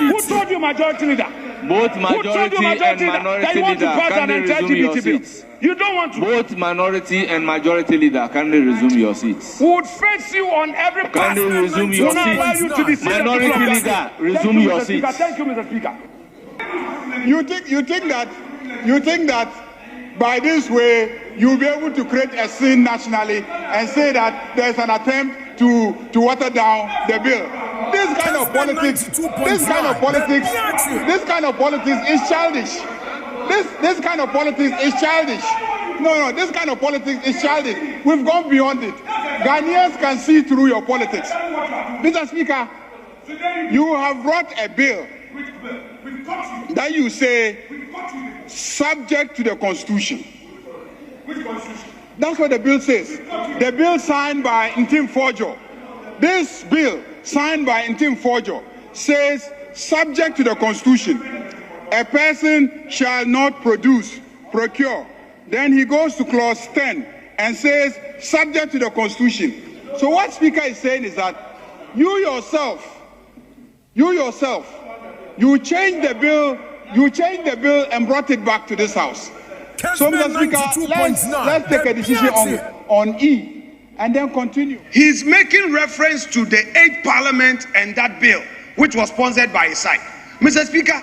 Who told you, majority leader? Both majority and minority leader can they resume your seats? You don't want to. Both minority and majority leader can they resume your seats? We would face you on every can they resume your seats? Minority leader, resume your seats. Thank you, Mr. Speaker. You think that by this way you'll be able to create a scene nationally and say that there's an attempt to water down the bill. This kind of politics is childish. This kind of politics is childish. No, this kind of politics is childish. We've gone beyond it. Ghanaians can see through your politics. Mr. Speaker, you have brought a bill that you say subject to the Constitution. Which Constitution? That's what the bill says. The bill signed by Ntim Forjo. This bill signed by Ntim Forjo says subject to the Constitution. A person shall not procure. Then he goes to clause 10 and says subject to the Constitution. So what Speaker is saying is that you yourself, you changed the bill and brought it back to this house. So, Mr. Speaker, let's take a decision on E and then continue. He's making reference to the 8th Parliament and that bill, which was sponsored by his side. Mr. Speaker,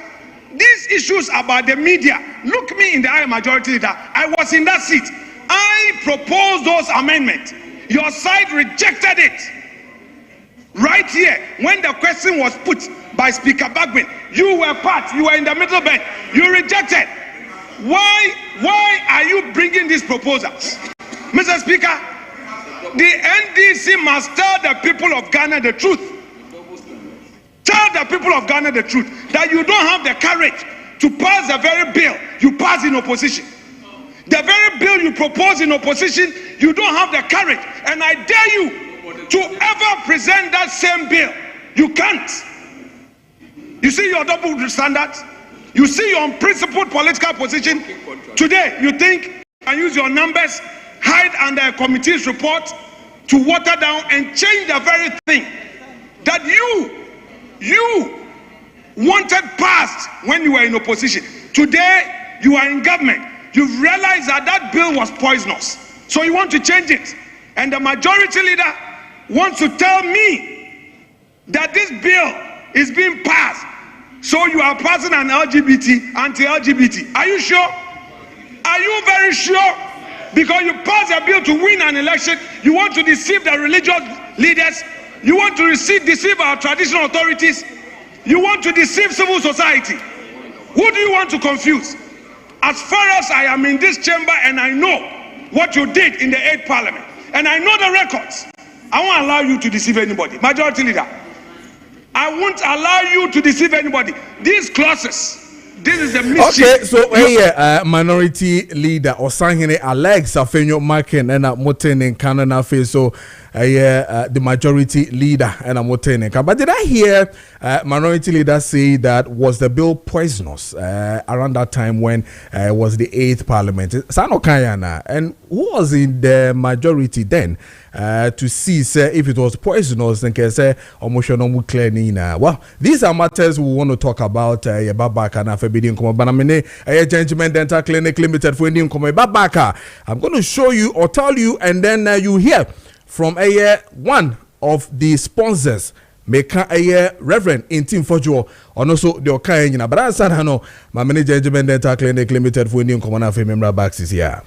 these issues about the media, look me in the eye, majority leader. I was in that seat. I proposed those amendments. Your side rejected it. Right here, when the question was put by Speaker Bagbin, you were in the middle bench. You rejected. Why are you bringing these proposals? Mr. Speaker, the NDC must tell the people of Ghana the truth. Tell the people of Ghana the truth that you don't have the courage to pass the very bill you pass in opposition. The very bill you propose in opposition, you don't have the courage. And I dare you to ever present that same bill. You can't. You see your double standards? You see your unprincipled political position? Today, you think you can use your numbers, hide under a committee's report to water down and change the very thing that you wanted passed when you were in opposition. Today, you are in government. You've realized that that bill was poisonous. So you want to change it. And the majority leader wants to tell me that this bill is being passed. So you are passing an LGBT, anti-LGBT. Are you sure? Are you very sure? Because you pass a bill to win an election, you want to deceive the religious leaders, you want to deceive our traditional authorities, you want to deceive civil society. Who do you want to confuse? As far as I am in this chamber and I know what you did in the 8th Parliament, and I know the records, I won't allow you to deceive anybody. Majority leader, I won't allow you to deceive anybody. These clauses, this is a mischief. Okay, so minority leader or Sangene Alex Afenyo Maakye and Moten in Canada face so the majority leader and Moten. But did I hear minority leader say that was the bill poisonous around that time when it was the 8th Parliament? Sano Kayana, and who was in the majority then to see if it was poisonous and can say emotional cleaning? Well, these are matters we want to talk about. Babaka na febidi nkomo banamene Gentleman Dental Clinic Limited for Indian Nkomo Babaka. I'm going to show you or tell you, and then you hear from one of the sponsors. Make a Reverend in Team Fojo, or also the Okayina. But I said, no, my manager, Gentleman Dental Clinic Limited for Indian Nkomo na member backs is here.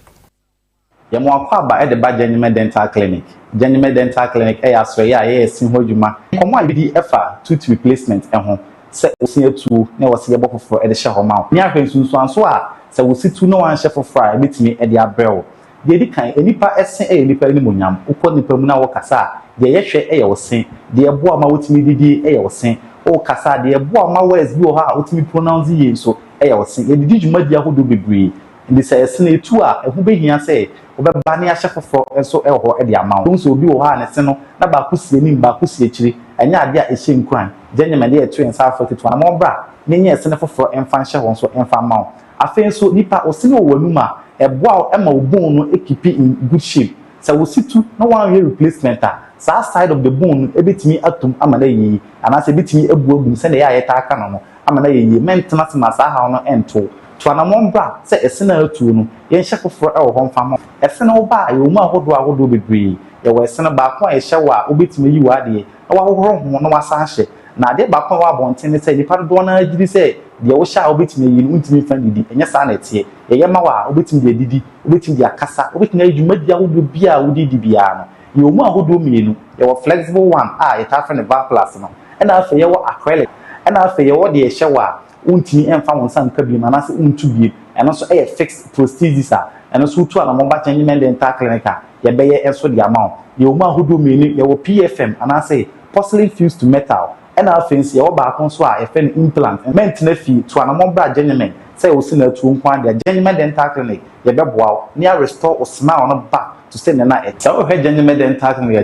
Yamwa ba e de ba Gentleman Dental Clinic. Gentleman Dental Clinic aswe ya sin hodwuma. Komo abidi efa tooth replacement ho. Se osia tu na wose ye bofofo e de hye homa. Ni ahwensunsu anso a se wosi tu no wan hye fofra e betimi e de abrɛw. De di kan enipa esen enipa ni monyam. Ukọ nipa mu na wo kasa de ye hwe e ye wosen. De ye bo ama wotimi didi e ye wosen. O kasa de ye bo ama words bi o ha wotimi pronounce ye so e ye wosen. Ye didi dwumadi ahodo bebre. Ndi se esene tu a ehu behia se obeba ne ahye foforo enso e ho e de ama wo. So obi wo ha ne se no na ba kusie ni ba kusie chiri. Anya ade a ehye nkran. Gentleman dey to ensa afọ to na mo bra. Ne nya esene foforo emfa nhye ho so emfa ma wo. Afen so nipa osene owanuma eboa ema obon no ekipi in good shape. Se wo situ na wan replacement a sa side of the bone ebetimi atum amana yi anase ebetimi ebu agum se na ya yeta aka no amana yi maintenance ma sa ha no ento to na mo bra se esena atu no ye nhye foforo e wo ho mfa mo esena wo ba ye mu ahodo bebre ye wo esena ba ko a ye hye wa obetimi yi wa de na wa hohoro ho na wa sa hye na de ba ko wa bonten se nipa do na agiri se de wo hye a obetimi yi no ntimi fa didi enye sa na tie ye ma wa obetimi de didi obetimi de akasa obetimi adwuma dia wo bia wo didi bia no ye mu ahodo mienu ye wo flexible one ye ta fa ne bar plus no e na afa ye wo acrylic e na afa ye wo de hye wa untimi emfa won san ka bi na se untu bi eno so e fixed prosthesis a eno so tu ana mo ba Gentleman Dental Clinic ye be ye enso de amount ye mu ahodo mienu ye wo PFM ana se porcelain fused to metal and our fancy or back on so a fen implant and meant na fee to an among bra gentleman say o sin to nkwan the Gentleman Dental Clinic ye be boa near restore or smile on back to send na et so he Gentleman Dental Clinic ya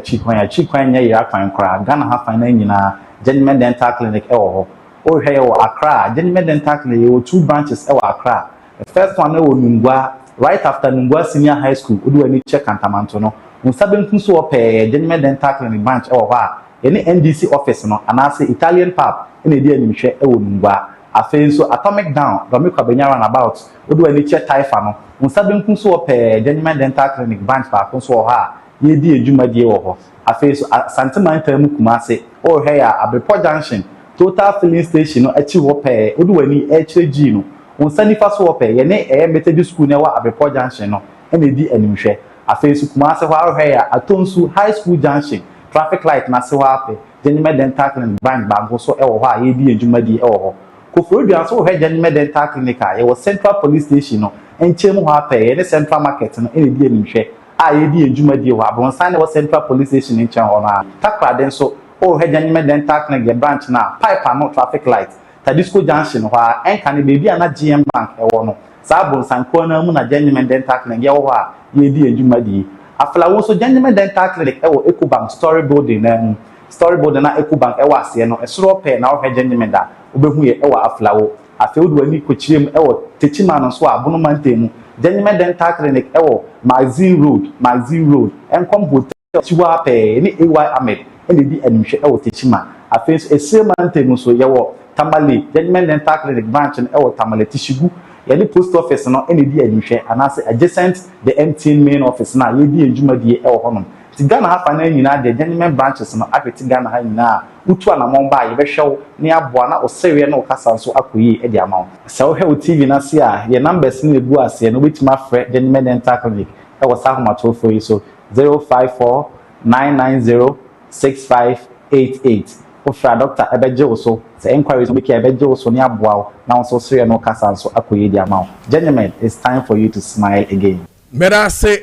chikwan ye ya kwan kra Ghana ha fan nyina Gentleman Dental Clinic e wo o he wo Accra Gentleman Dental Clinic wo 2 branches e wo Accra the first one e wo Nungwa right after Nungwa Senior High School odu ani check Antamanto no unsabenku so o pe Gentleman Dental Clinic branch e wo ha any NDC office no anase Italian pub ina di animhwe e wo Nungwa afen so atomic down domiko benyara about odu ani che taifa no unsabenku so o pe Gentleman Dental Clinic branch ba kon so o ha ye di adwumadie wo ho afen so santimanta mu kumase o he ya Abepo Junction total filling station no achi wo pe odu ani HG no unsanifa so wo pe ye ne Methodist school ne wa Abepo Junction no ina di animhwe afen so kumase ho a he ya Atonsu High School Junction traffic light na se wa pe Gentleman Dental Clinic branch ba go so e wo ho a ye di adwumadi e wo ho Koforodua so he Gentleman Dental Clinic ye wo Central Police Station no enchem ho a pe ye ne Central Market no e di animhwe a ye di adwumadi ho abronsan ne wo Central Police Station enchem ho na takra den so o he Gentleman Dental Clinic ye branch na pipe no traffic light Tadisco Junction ho a enka ne baby ana GM Bank e wo no sa abronsan ko na mu na Gentleman Dental Clinic ye wo ho a ye di adwumadi aflawo so Gentleman Dental Clinic e wo EcoBank story building na EcoBank e wo ase no esoro pe na wo he Gentleman da obehu ye e wo aflawo afi odu ani kochirem e wo techima no so abono mantemu Gentleman Dental Clinic e wo Magazine Road enkom hotel chiwa pe ni AY Ahmed e di animhwe e wo techima afi so esire mantemu so ye wo Tamale Gentleman Dental Clinic branch e wo Tamale Tishigu Any post office no any di adihwe anase adjacent the MTN main office na ye di adwumadie e wo honom ti Ghana hafa na nyina de journeyman branches no apeti Ghana ha nyina utu anamon ba ye behwew ne aboa na osewe na okasa so akoyi e di amawo se wo hwe TV na se a ye numbers ni egu ase no betima frɛ journeyman dental clinic e wo sa homato for you so 054 990 6588 Ofra doctor ebeje so say inquiries make ebeje so ni aboa now so serious no kasa so akoye di amount. Gentlemen, it's time for you to smile again. Meda say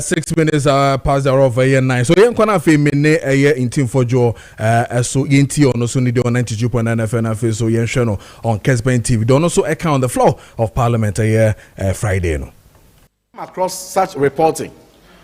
6 minutes past the hour of 9. So yen kwana fe mene in team for jo so yenti ono so ni de 92.9 FM so yen hwe no on Kessben TV. Don't also account on the floor of Parliament Friday no. Across such reporting.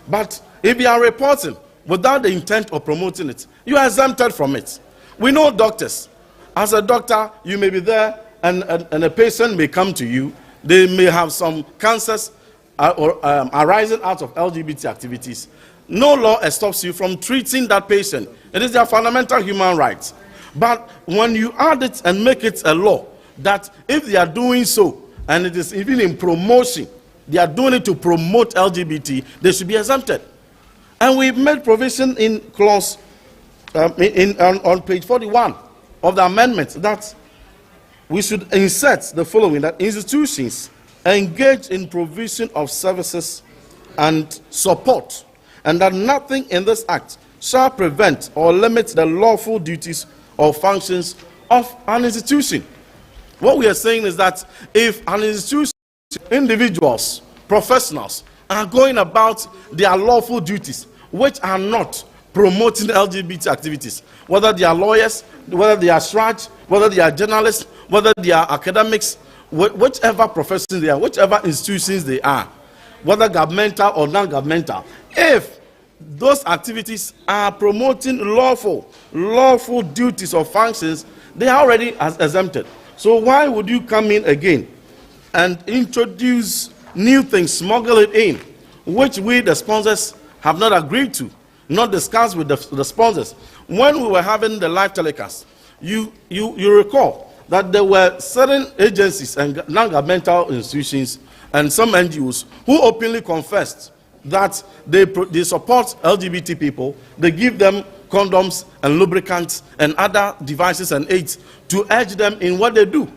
But if you are reporting without the intent of promoting it, you are exempted from it. We know doctors. As a doctor, you may be there and a patient may come to you. They may have some cancers arising out of LGBT activities. No law stops you from treating that patient. It is their fundamental human rights. But when you add it and make it a law, that if they are doing so, and it is even in promotion, they are doing it to promote LGBT, they should be exempted. And we made provision in clause on page 41 of the amendment that we should insert the following: that institutions engage in provision of services and support, and that nothing in this act shall prevent or limit the lawful duties or functions of an institution. What we are saying is that if an institution, individuals, professionals are going about their lawful duties, which are not promoting LGBT activities, whether they are lawyers, whether they are SRAJ, whether they are journalists, whether they are academics, whichever professions they are, whichever institutions they are, whether governmental or non-governmental, if those activities are promoting lawful duties or functions, they are already exempted. So why would you come in again and introduce new things, smuggle it in, which we, the sponsors, have not agreed to, not discussed with the sponsors? When we were having the live telecast, you recall that there were certain agencies and non-governmental institutions and some NGOs who openly confessed that they support LGBT people. They give them condoms and lubricants and other devices and aids to urge them in what they do,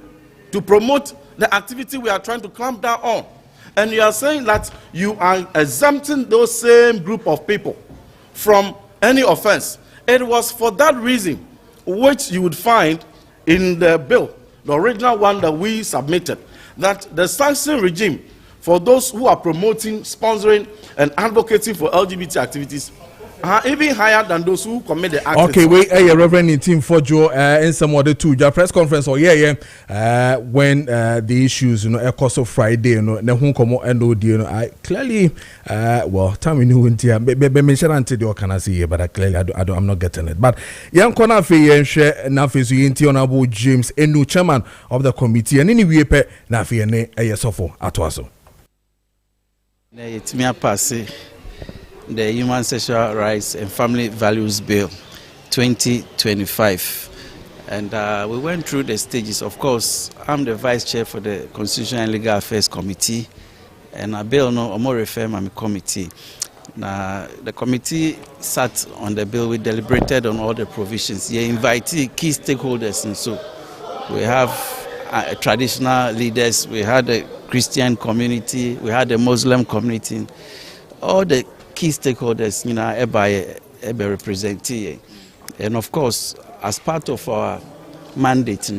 to promote the activity we are trying to clamp down on. And you are saying that you are exempting those same group of people from any offense. It was for that reason which you would find in the bill, the original one that we submitted, that the sanction regime for those who are promoting, sponsoring, and advocating for LGBT activities are even higher than those who commit the act. Okay, wait, Reverend in team for Joe in some other two press conference when the issues, Ecoso Friday, the whom come and I clearly well, time we knew into mention until the can I see, but I clearly I'm not getting it. But young Konafi and share Nafi into Honorable James, a new chairman of the committee, and anyway, Nafi and a yes of Atwaso. It's me a passe. The Human Sexual Rights and Family Values Bill 2025, and we went through the stages. Of course, I'm the vice chair for the Constitutional and Legal Affairs Committee, and a bill no more refer my committee. Now the committee sat on the bill. We deliberated on all the provisions. We invited key stakeholders, and so we have traditional leaders. We had the Christian community. We had the Muslim community. All the key stakeholders, ebe represented, and of course, as part of our mandate,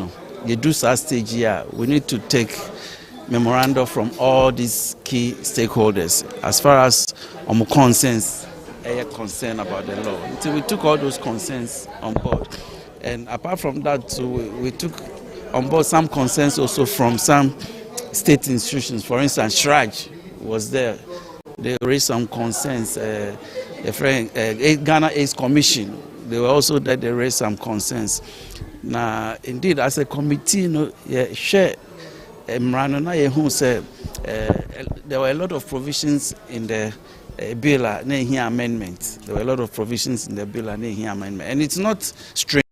you do such stage here. We need to take memorandum from all these key stakeholders as far as concerns, concern about the law. Until we took all those concerns on board, and apart from that, so we took on board some concerns also from some state institutions. For instance, SRAJ was there. They raised some concerns. Ghana AIDS Commission, they were also there. They raised some concerns. Now, indeed, as a committee, share. There were a lot of provisions in the bill amendment. There were a lot of provisions in the bill amendment, and it's not strange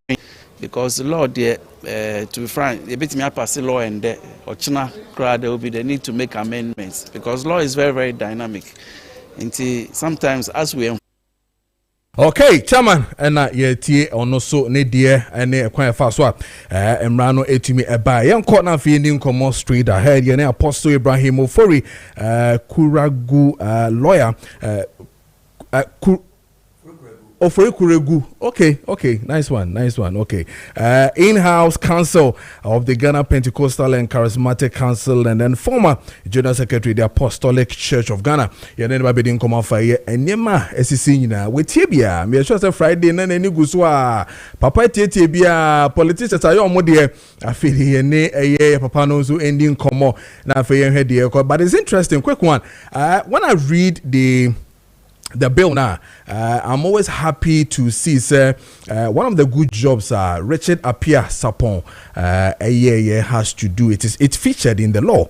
because the law there, to be frank, a bit me pass the law and there, or China crowd, there will be the need to make amendments because law is very, very dynamic. Until sometimes as we okay, chairman, and ye tie ono so ne die ene kwan fa so emra no etumi eba ye nkọ na fe ni nkomo straight ahead ye ne Apostle Ibrahim Ofori Kuragu lawyer Ofori Kuregu. Okay, nice one. Okay, in-house counsel of the Ghana Pentecostal and Charismatic Council, and then former General Secretary of the Apostolic Church of Ghana. You never been come off here. And yema SC na with Tibia. Me sure say Friday na any guswa. Papa Tibia politicians are your modie. I feel here ne Papa knows who ending come na for your head here. But it's interesting. Quick one. When I read the bill now, I'm always happy to see one of the good jobs Richard Appiah Sapon has to do. It's featured in the law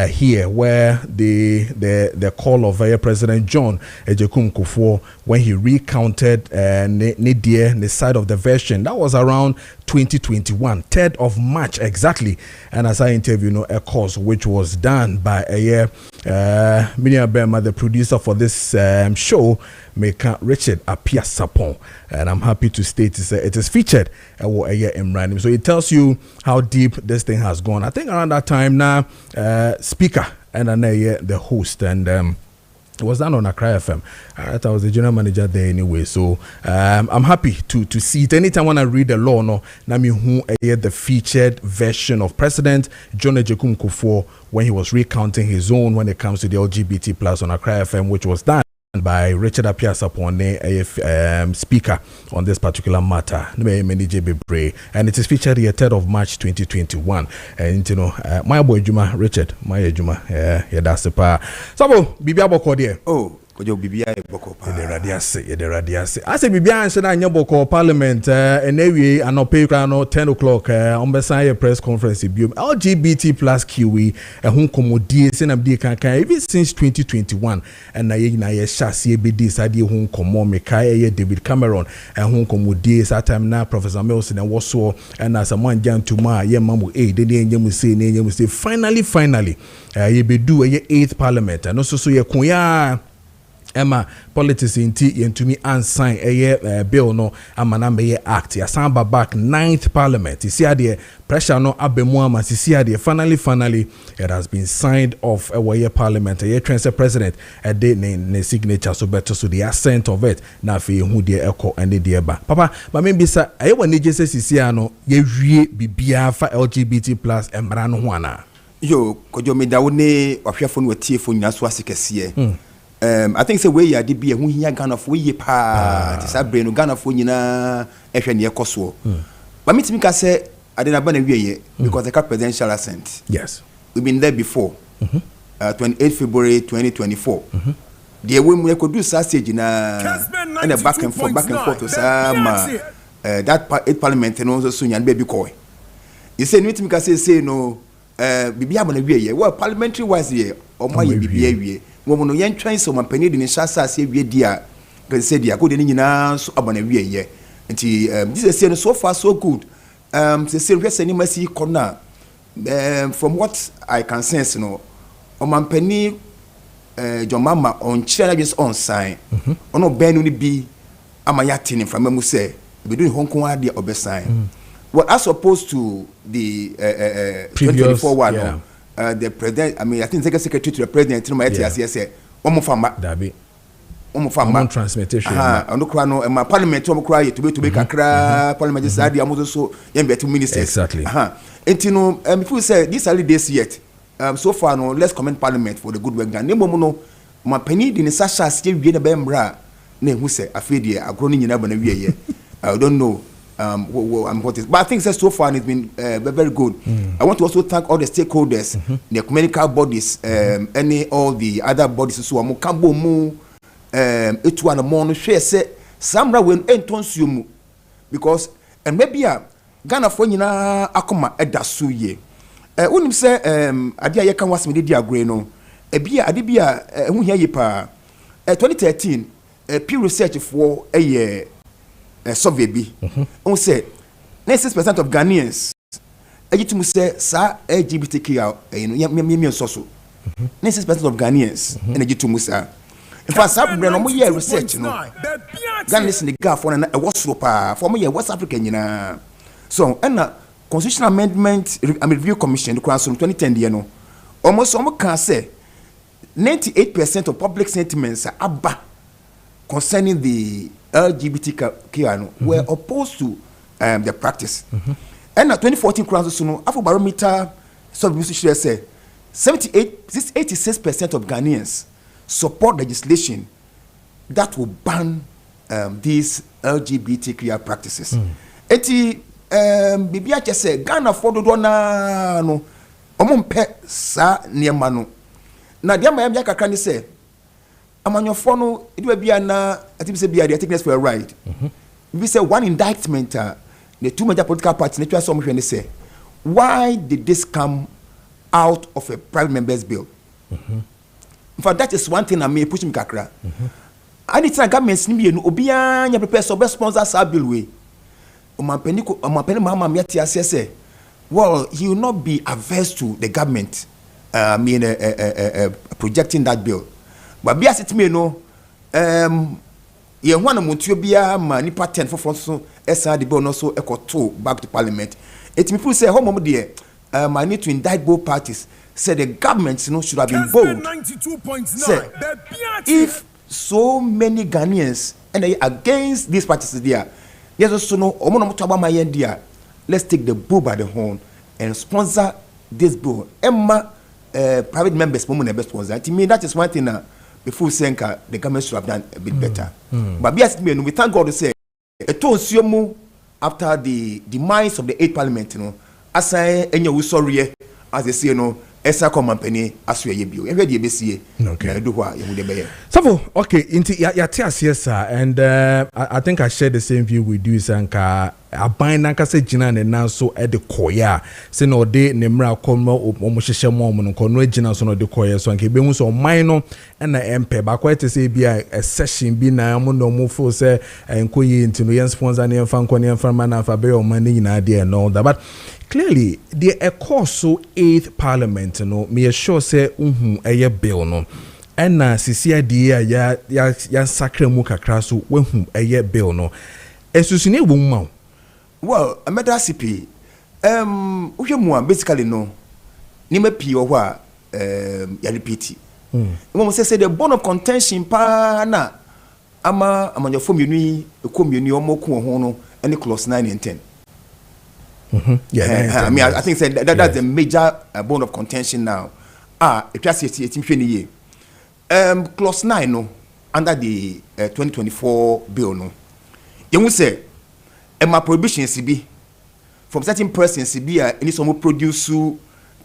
here, where the call of President John Ejekum Kufuor when he recounted the side of the version that was around 2021, 3rd of March exactly, and as I interviewed a course which was done by Minia Bema, the producer for this show, Maker Richard Appiah Sapon, and I'm happy to state it is featured in random. So it tells you how deep this thing has gone. I think around that time now, speaker and then the host, and it was done on Accra FM. I was the general manager there anyway, so I'm happy to see it. Anytime when I read the law, the featured version of President John Ejekum Kufuor when he was recounting his own when it comes to the LGBT plus on Accra FM, which was done by Richard Appiah Sapon, speaker on this particular matter, and it is featured here 3rd of March 2021. And my boy Juma Richard, my Juma, that's the power. So, Bibia Boko there. Oh. Kojo Bibia Boko the radiase. I say Bibia and Shana Boko Parliament and every anope 10 o'clock on Besaya press conference LGBT plus QE and whom commodity SNMD can even since 2021 and na shasi BD side whom come Mekaya David Cameron and whom commodity that time now Professor Melson and Wasso and as a man Jan Tuma Yamamu they say finally ye be do a 8th parliament and also so ye kuya Emma politics into me and sign a bill no amanambe act ya samba back 9th parliament. You see the pressure no abemuama see the finally it has been signed off a parliament a transfer president a day ne signature so better so the assent of it na fe hu de echo and the ba papa but maybe sir aye wani je se sisi ano ye wie bibia fa LGBT plus emra no ho ana yo kojo me dawo ne ahwefo no watiefo nyina so asekese I think say we ya de bia hu hia Ghana fo ye pa ti sa bre no Ghana fo nyina ehwe ne ekoso but me timi ka say adena ba na wieye because the presidential assent yes we've been there before 28 February 2024 the way we could do stage na and a back and forth to some that 8 parliament and also so nyan baby koy you say me timi ka say no bibia ba na wieye well parliamentary wise here o ma ye bibia wie womono yen twan so mampani de ne shasa ase wie dia can say dia go de nyina so abana wie ye nti this is so far so good say we any mercy corner from what I can sense no o mampani John Mama on chira just on sign ono benu ni bi amayati ni from mu say be do Hong Kong ade obesign what as opposed to the 2024 one yeah. The president, I mean, I think the secretary to the president, to my say, Omofama, Dabi, Omofama transmutation. On the crown, and my parliament, to be a crack, parliament is almost so young better ministers. Exactly. And you know, if we say these early days yet, so far, no, let's commend parliament for the good work done. Nemono, my penny in Sasha still be in a bembra, name who say, I feel dear, I'm groaning in a I don't know. What is, but I think that so far it's been very good. I want to also thank all the stakeholders, the ecumenical bodies, all the other bodies. So I'm kambo mu etu ana mo no hwe se samra when entonsumu because and maybe Ghana for nyina akoma edaso ye. Unim se ade a yeka wasme de agre no ebia ade bia hu hia ye pa 2013 Pew Research for survey bi on say 96% of Ghanaians ejitum say sa LGBTQ me so 96% of Ghanaians ejitum say in fact some brand no year research no Ghanaians in the gap for na e wosoro pa for me West Africa nyina so and constitutional amendment review commission the council 2010 year no almost can say 98% of public sentiments are abba concerning the LGBTQ were opposed to the practice. And at 2014 council Afro barometer survey say 86% of Ghanaians support legislation that will ban these LGBTQ practices. Bibi ache say Ghana for do na no omompe sa niema no na dia ma ya kakra ni say amanyofo no edua bia na ati say bia they take us for a ride. We say one indictment the two major political parties na twa some hwe ni say why did this come out of a private members bill? In fact, that is one thing I may push me kakra. I need to government ni no obia nya prepare so best sponsors our bill way. Well, he will not be averse to the government projecting that bill. But be as it may know, you want to Mutubia, Manipa 10 for France, SR the bill also echo 2 back to Parliament. It may say, home dear, I need to indict both parties. Say the government should have been bold. Say, if so many Ghanaians and they against these parties there. Yes, so no, let's take the bull by the horn and sponsor this bill. Emma, private members, best sponsor. To me, that is one thing before saying the government should have done a bit better. But yes, we thank God to say, after the demise of the 8th Parliament, as I sorry, as they say, Esa company as we bio. Every day BCA. Okay. Do what you would be. So okay, into ya sir, and I think I share the same view with you, Sanka. I buy nanka se jina ne now so at the koya. Say no day nemra kono omosheshe mo no kono jina so no de koya so anke be hu so minor and na MP ba quite say be a session be na mo no mo fo say enkoyi into no yen sponsor ne fan ko ne fan man afa be o man ni na there no that but clearly the course so 8th Parliament no me sure say eye bill no and na sisi ade ya sacre mu kakra so wehu eye bill no esusune wo ma. Well, a matter CP basically no nime pi o hwa ya repeat. Mo say the bone of contention pa na ama amanyofo mienu ekomienu omoku ho no any clause 9 and 10. Yeah, I mean, I think that's the major bone of contention now. It just it's year. Clause 9 no under the 2024 bill no. You will say my prohibition CB from certain persons CB any some produce,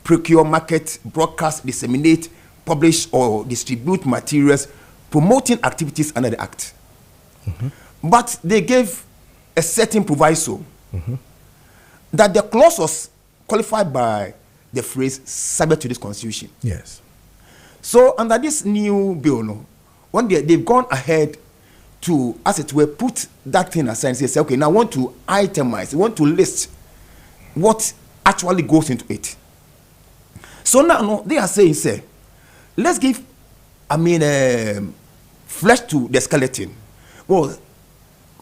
procure, market, broadcast, disseminate, publish or distribute materials promoting activities under the act. But they gave a certain proviso. That the clause was qualified by the phrase subject to this constitution. Yes. So under this new bill, no, one day they've gone ahead to, as it were, put that thing aside and say, okay, now I want to itemize, I want to list what actually goes into it. So now no, they are saying, say, let's give, flesh to the skeleton. Well,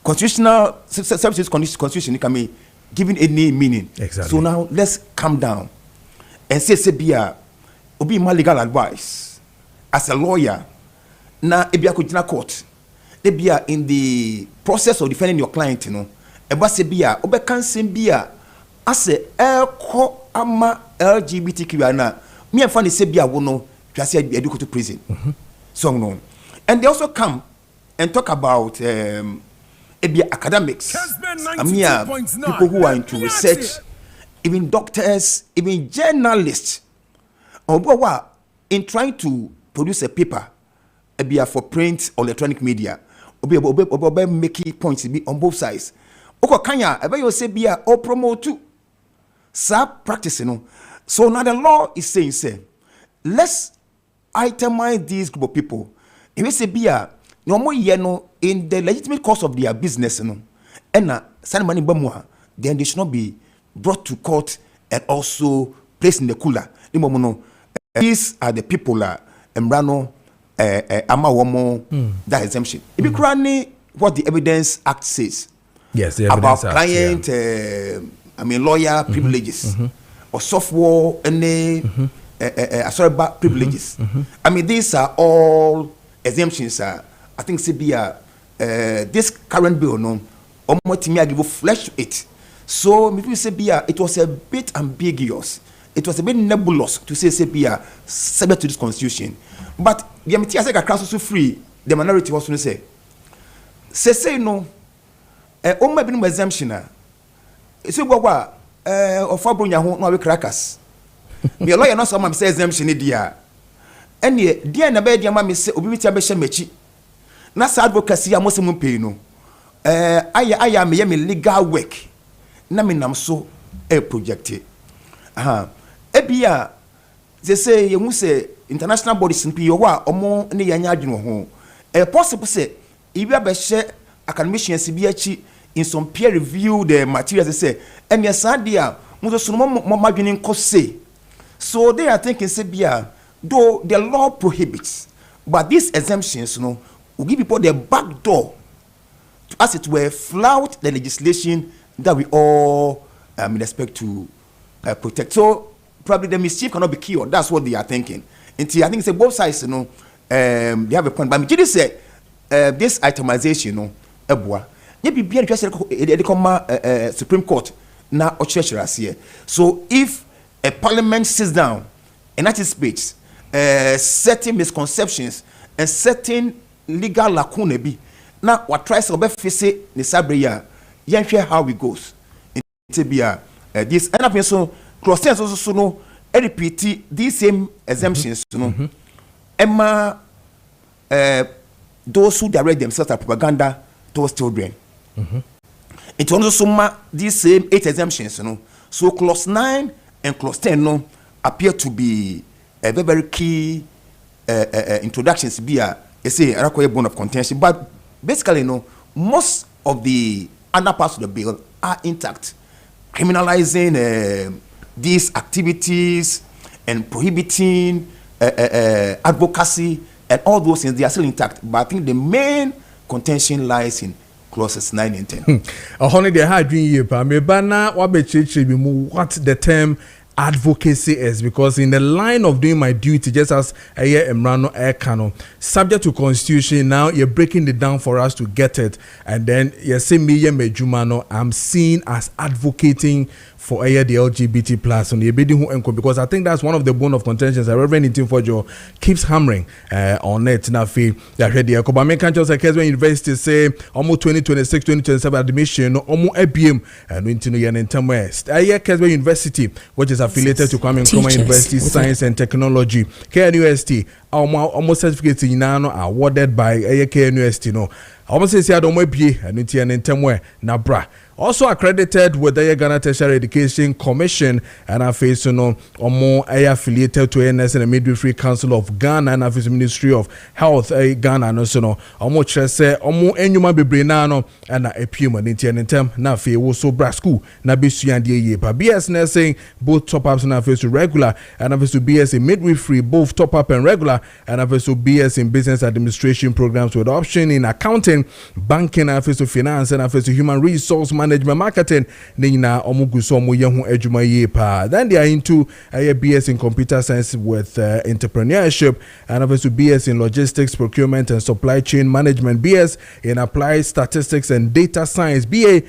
constitutional services constitution can be given any meaning. Exactly. So now let's calm down and say obi my legal advice as a lawyer. Na ebia kujina court. Ebia in the process of defending your client, eba se bia obe cancel bia as a ama LGBTQ na me and funny say bia wono twase educo to prison. So no. And they also come and talk about academics, people who are into research, even doctors, even journalists, in trying to produce a paper, for print or electronic media, making points on both sides. Kanya, you say or promote too. Practice, So now the law is saying, let's itemize these group of people. If you say no more in the legitimate course of their business, and send money bamwa, then they should not be brought to court and also placed in the cooler. These are the people that Embrano that exemption. If you currently what the Evidence Act says, yes, the about Act, client, lawyer privileges or software any privileges. I mean, these are all exemptions. I think this current bill, no, give flesh to it. So if you say it was a bit ambiguous. It was a bit nebulous to say subject to this constitution. But the MT as a council free, the minority was to say no. Oma bin exemption. It's a go of Fabronia who no crackers. Me a lawyer no some say exemption dia. And ye dia na be dia ma me say obi ti abehye mechi. Na sa advocacy amosem pay no. Aya me legal work. Na me nam so project. Ebia they say you say international bodies in POA omo ne yanya adwene ho. Possible say if you be academicians be in some peer review the materials they say and yes dia mo so no mo madwene nko say. So they are thinking say bia though the law prohibits, but these exemptions will give people the back door to, as it were, flout the legislation that we all expect to protect. So probably the mischief cannot be cured. That's what they are thinking. And I think it's both sides, they have a point. But me say this itemization, maybe be the Supreme Court now or church here. So if a parliament sits down and anticipates certain misconceptions and certain legal lacuna be now what tries to be face the sabria, how it goes. It be this and I so cross also no repeat these same exemptions, Emma those who direct themselves at propaganda towards children. It also these same 8 exemptions, So clause 9 and clause 10 appear to be a very key introductions be a bone of contention. But basically, most of the other parts of the bill are intact. Criminalizing these activities and prohibiting advocacy and all those things, they are still intact. But I think the main contention lies in clauses 9 and 10. What the term advocacy is, because in the line of doing my duty, just as a year Emrano Air Canon, subject to constitution, now you're breaking it down for us to get it, and then you say me Mejumano, I'm seen as advocating for the LGBT plus on the Ebedi, because I think that's one of the bone of contentions. Reverend Intim Fojo keeps hammering on it. Now, that ready. Kobame can't just Kessben University say almost 2026, 2027 admission, almost ABM and into Yan in Tam West. Kessben University, which is affiliated to Kwame Nkrumah University Science and Technology, KNUST, almost certificates in Nano awarded by KNUST. No, almost says I don't be and in Tam West, Nabra. Also accredited with the Ghana Tertiary Education Commission and affiliated affiliated to NS and the Midwifery Council of Ghana and affiliated Ministry of Health Ghana no so no say enyuma bebrenano and a puma in term na fe wo so bra school na besuan de ye pa BS nursing both top ups na affiliated regular and affiliated BS in midwifery both top up and regular and affiliated BS in business administration programs with option in accounting, banking, affiliated finance and affiliated human resource management marketing nina omuguso omoyehu ejuma ye pa. Then they are into a BS in computer science with entrepreneurship and obviously BS in logistics, procurement and supply chain management, BS in applied statistics and data science, BA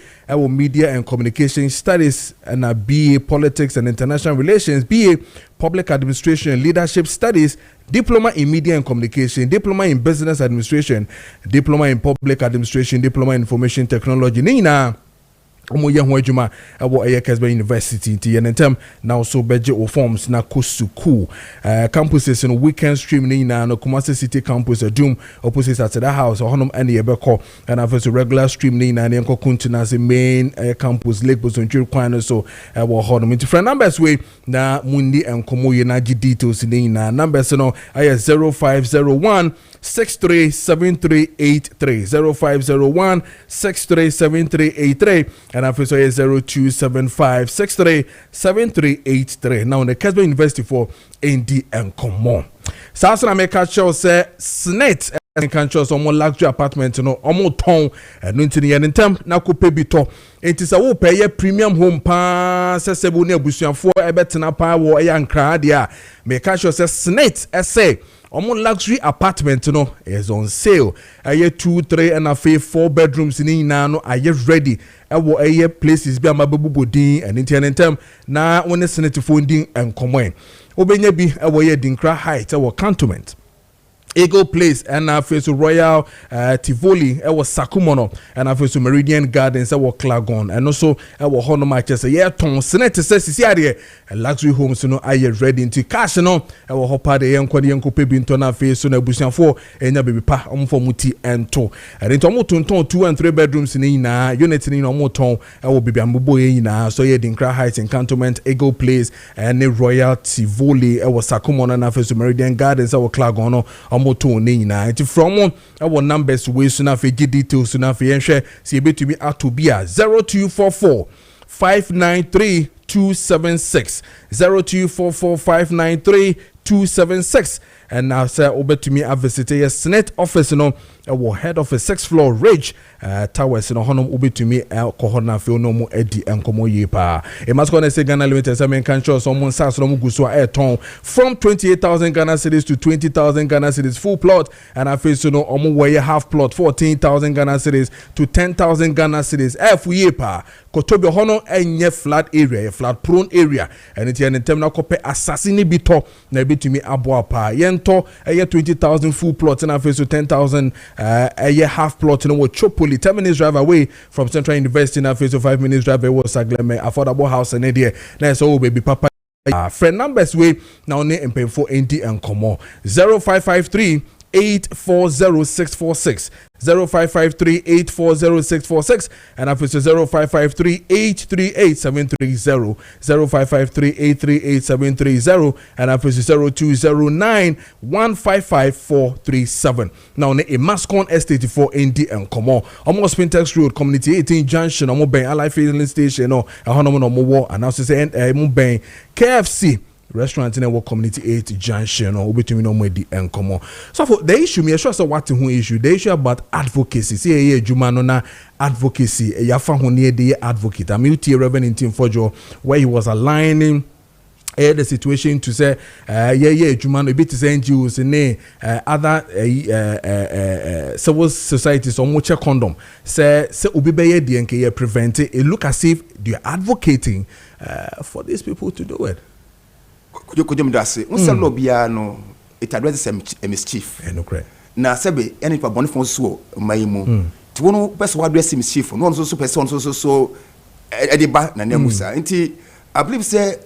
media and communication studies and a BA politics and international relations, BA public administration and leadership studies, diploma in media and communication, diploma in business administration, diploma in public administration, diploma in information technology nina omoye ho adwuma ewo Kessben University ti yenentem na so beje o forms na kosuku campuses no weekend stream ni na no Kumasi City campus adum opposite at the house honom ene yebeko and after regular stream ni na enko kuntina se main campus Lake Bosonchiri kwan so ewo honom into friend numbers we na mundi enkomo ye na details ni na numbers no 0501 637383 0501 637383 and after so 0275637383. Now in the Kessben University for ND and Common. South America show say SNET and can show some more luxury apartment no almost town and no in term na ko pay bito. It is a wo pay premium home pa se sebu ne abusuafo e betena pa wo e ankra dia. Me can show say SNET say almost luxury apartment no is on sale. Aye 2, 3 and a 4 bedrooms ni na no aye ready. Ewo aye places bi amabebu bodin and in term na when the SNET funding and common. Obenya bi ewo ye Dinkra Heights ewo cantonment. Eagle Place and after Royal Tivoli was Sakumono and after Meridian Gardens Klagon and also Hono Manchester ton Senate says a luxury homes no aye ready into cash no hopa de yankwa yanko pebinto na face so na busianfo enya baby pa omfo muti ento and into omotonton 2 and 3 bedrooms ni na unit ni omoton baby ambo ye na so ye Dinkra Heights in Cantonment Eagle Place and Royal Tivoli was Sakumono and after Meridian Gardens Klagon no moto ne nyina enti from our numbers we so na fe details so na fe yenhwe se betumi atobia 0244 593 276 0244 593 276 and now say obetumi a visit your Senate office no head of a 6th floor ridge towers no honom obetumi kohona fe no mu edi enkomo ye pa e must go say Ghana Limited say men can show someone sas no mu guso a ton from 28,000 Ghana cedis to 20,000 Ghana cedis full plot and I face no omo way half plot 14,000 Ghana cedis to 10,000 Ghana cedis f ye pa kotobe hono enye flat area flat prone area and it in term na kope assassin bito na betumi abo pa yento 20,000 full plot and I face 10,000 a year half plot in what Chopoli 10 minutes drive away from Central University in a face of 5 minutes drive away was Sagleme affordable house and idea. Nice old baby papa. Friend numbers way now name and pay for ND and Como 0553 840646 0553 840646 and after 0553 838 730 0553 838 730 and after 0209 155 437. Now a Mascon Estate for ND and Como almost Pintex Road Community 18 Junction or Mobile Ally Filling Station or a Honoman or Mowo and also say Mobile KFC restaurant in our community 8 junction or between no more and come. So for the issue, me sure so what who issue the issue about advocacy. See a Jumano na advocacy. A yafa who near the advocate. I'm Reverend Tim Fojo where he was aligning the situation to say Jumano a bit is NGOs and other civil societies or much condom say ubibeye DNK prevent it. It look as if they're advocating for these people to do it. Kojo mdase unsa no bia no it addresses a mischief na sebe any for bonifon so mayimu ti wono person wa address mischief no so person so ediba na nemusa nti I believe say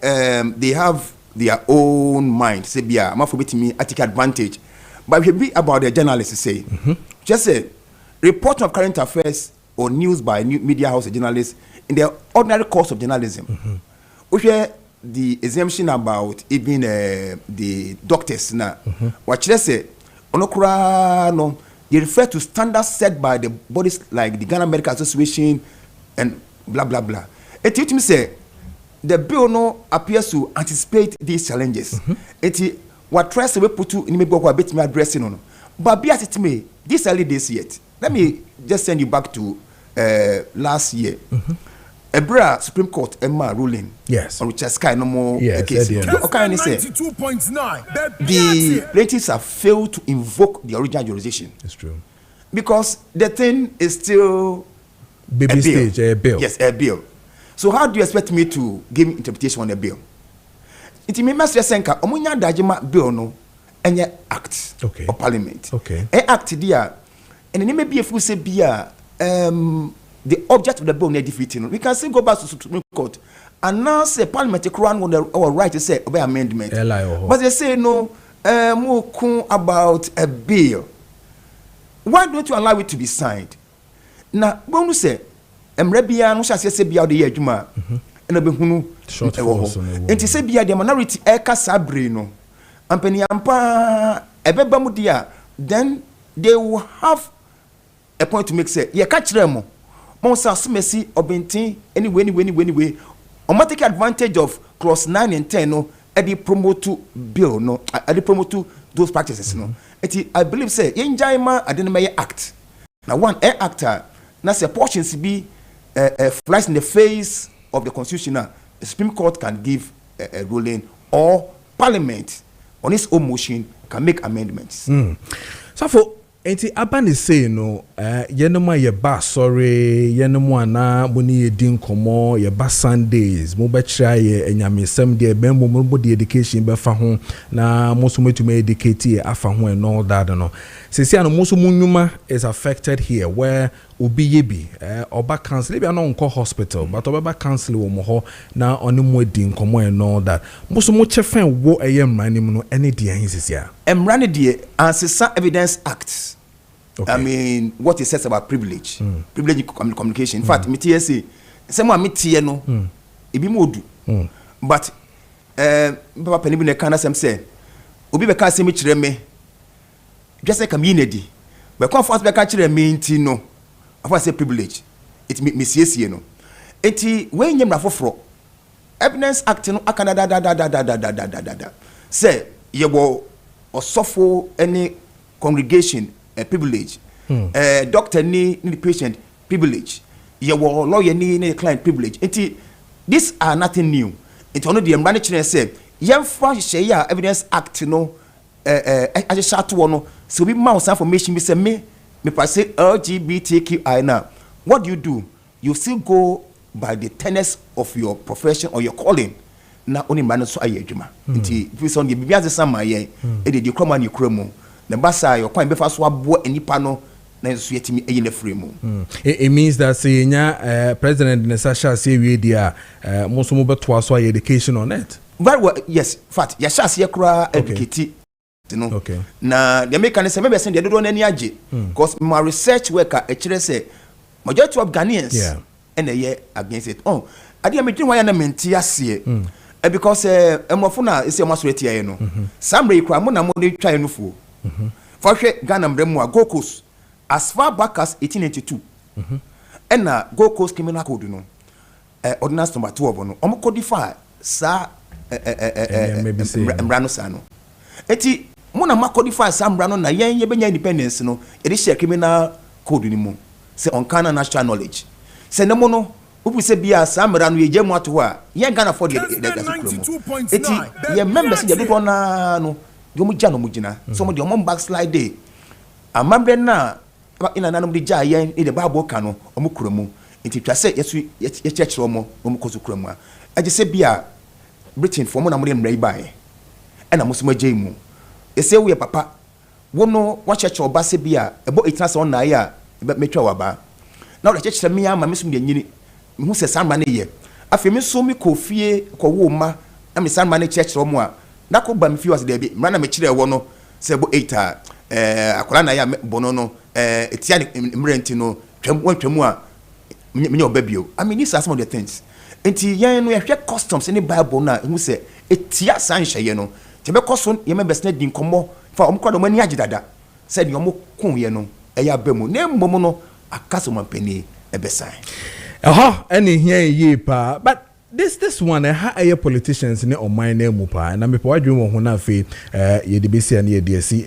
they have their own mind say bia amafo betimi take advantage but we be about the journalists say just say report of current affairs or news by media house journalists in the ordinary course of journalism which the exemption about even the doctors now. What you say, onokura no, they refer to standards set by the bodies like the Ghana Medical Association and blah blah blah. It me say the bill no appears to anticipate these challenges. It what tries to put to in maybe a bit me addressing on. But be as it may, this early days yet. Let me just send you back to last year. Ebra Supreme Court Emma ruling on Richard Sky no more case. Okay, say the plaintiffs have failed to invoke the original jurisdiction. It's true. Because the thing is still baby stage, a bill. Yes, a bill. So how do you expect me to give interpretation on a bill? It may must senka omunya dajima bill no enye act of parliament. Okay. A act there and it may be a full say bia the object of the bill near defeating. We can still go back to Supreme Court and now say Parliament crown on our right to say obey amendment. But they say no more about a bill. Why don't you allow it to be signed? Now, when you say Mrebia no shall say bia the year juma and a behunu short force and to say bia the minority eka sabre no and peniampa ebebamudia then they will have a point to make say ye catch them. Monsa Messi Obenti anyway. On take advantage of clause 9 and 10 no edi promote to bill no edi promote to those practices no. I believe say yenjaima adenema act. Now one actor na say portions be flies in the face of the constitution. The Supreme Court can give a ruling or Parliament on its own motion can make amendments. So for enti abani say no yenoma ye ba sorry yenoma na boni ye din komo ye ba Sundays mo be try ye enyamesem de bembo mo de education be fa ho na mo so metu me educate afa ho and all that no sesi ano mo so munwuma is affected here where obi yebi oba council be no nko hospital but oba council wo mo ho na oni mo din komo and all that mo so mo chefen wo eyem ranim no ene de ahin sesi a emrane de ansesa evidence act. Okay. I mean, what it says about privilege, privilege communication. In fact, me say, someone me tie no, it be modu. But, Papa Penny ne kana say, obi be ka say me chire me, just like community. But come first be ka chire me nti no, I say privilege. It me see no. Enti when nyem na foforo, evidence act no akana da. Say ye wo osofo any congregation. Privilege. Doctor ni the patient privilege. Your lawyer ni the client privilege. These are nothing new. It's only the management say yemfa share evidence act no I shot one so we mouse information we say me pass LGBTQI now. What do? You still go by the tenets of your profession or your calling. Na only man so ayedwuma. Nti if so be biase sama ye e de kroma ni kromo. The basa your coin befa so abo enipa no na so yetimi eyi na frame. It means that say president Nesasha say we dia most mo beto so education on it. Very well, yes. Fact, ya sha se kura educate no. Okay. Na the American say maybe send the do na ni age because my research worker e kire say majority of Ghanaians and they against it. Oh, ade am dream why na menti ase because emofo na ese mo so etie no. Samre kura mo na mo dey try no fu. For Ghana Mbremwa Gold Coast as far back as 1882. And na Gold Coast criminal code no. Ordinance number 12 no. Omo codify sa Mbrano sano. Eti mo na ma codify sa Mbrano na yen benya independence no. E share criminal code ni mo. Say on Ghana national knowledge. Say na mo no upu se bia sa Mbrano ye jemu ato a yen Ghana for the eti ye members dey do na no. Yomu jano mujina some de omon backslide dey amambe na ina nanom de ja yen e de Bible ka no omukuramu enti twa se yesu ye chekere omo omukosukuramu a age se bia Britain for mo na mo de mrai bae e na musuma jeimu ese wo ye papa wo no wa chekere oba se bia ebo itina se on na ya metwa waba na wo chekere me ama mesum de nyini hu se sanma ne ye afemi so mi kofie ko wo ma na me sanma ne chekere omo a na ko ba mi fi was there bi mra na me kire wo no se bo 8 akola na ya bono no etia mrenti no twam a me oba bio. I mean these are some of the things enti yen no ye hwe customs in the Bible na hu se etia san hye no te be koso ye members na din komo fa omkwa do mani agidada se de omo kun ye no eya bamu na mmom no akaso mampani ebesan any here ye pa but this one how politicians in on my name and I'm it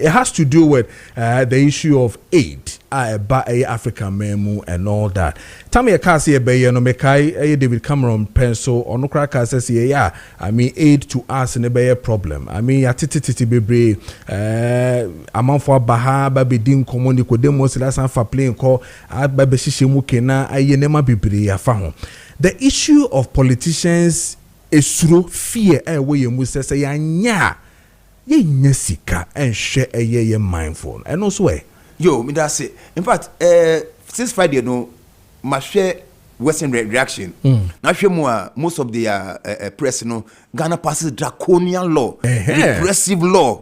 has to do with the issue of aid African memu and all that. Tell me a case here no mekai David Cameron pencil or no crack says yeah I mean aid to us in a problem. I mean atititi bebre amount for baha baby din common ko demo last for playing call baby shishimu kena ayenema bebre afa. The issue of politicians is through fear where you must say nya ye nyesika and share ye mindful and also yo me that say in fact since Friday no my share Western reaction now share more most of the press no Ghana passes draconian law repressive law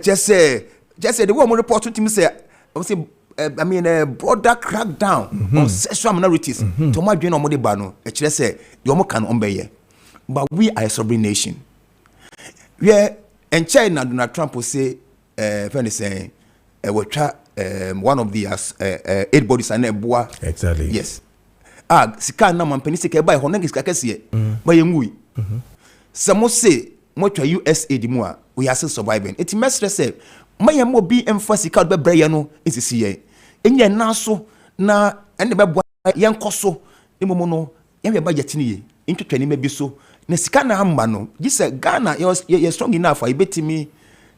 just say the one report to me say I mean broader crackdown on sexual minorities to my join on the bano say the omo can ombeye but we are a sovereign nation where and China Donald Trump will say when they say we try one of the aid bodies and boa exactly yes sika na mampani sika ba ho na sika kese ba yengui some say mo twa USA di mu a we are still surviving it mestre say maye mo bi emfa sika be breye no esisi ye enye na so na ende be boa yen koso imomo no yen be budget ni ye ntwetwa ni mabi so na sika na amba no gise Ghana you strong enough for ibetimi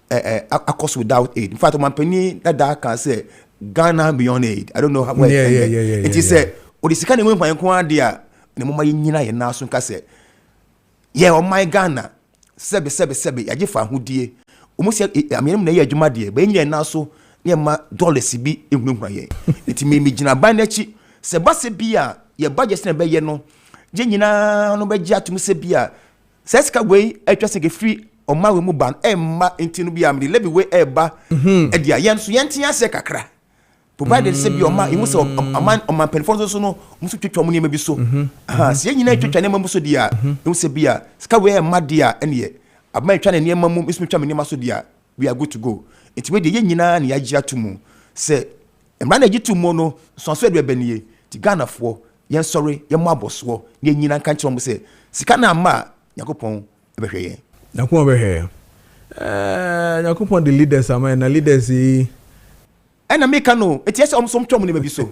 across without aid in fact mampani that can say Ghana beyond aid I don't know how it is say odi sika na mpan ko ade a ne moma yinyina ye na so nka say o my Ghana sebe yajefa hodie omusi amiam na ye adwuma de ba enye na so ne ma dollars bi ehunhura ye enti me gina ban na chi se base bia ye budget na be ye no je nyina no be gya tum se bia se sika we atwa se ge free o ma we mu ban ma enti no bia me lebi we ba e dia ye nso ye ntia se kakra provided se bia o ma imu se o ma penfon so no musu twetwa mu ne ma bi so se ye nyina twetwa ne ma mu so dia imu se bia sika we ma dia ene ye abma twa ne ne ma mu isu twa me ne ma so dia we are good to go it we de ye nyina ne ya atumu se emra na gitumu no so so de benie ti Ghana fo yen sorry yen mo aboso ye nyina kan kire mo se sika na ma yakopon ebehwe ye yakopon behwe yakopon the leaders ama na leaders yi ena meka no eti ese omsom twom ne ba bi so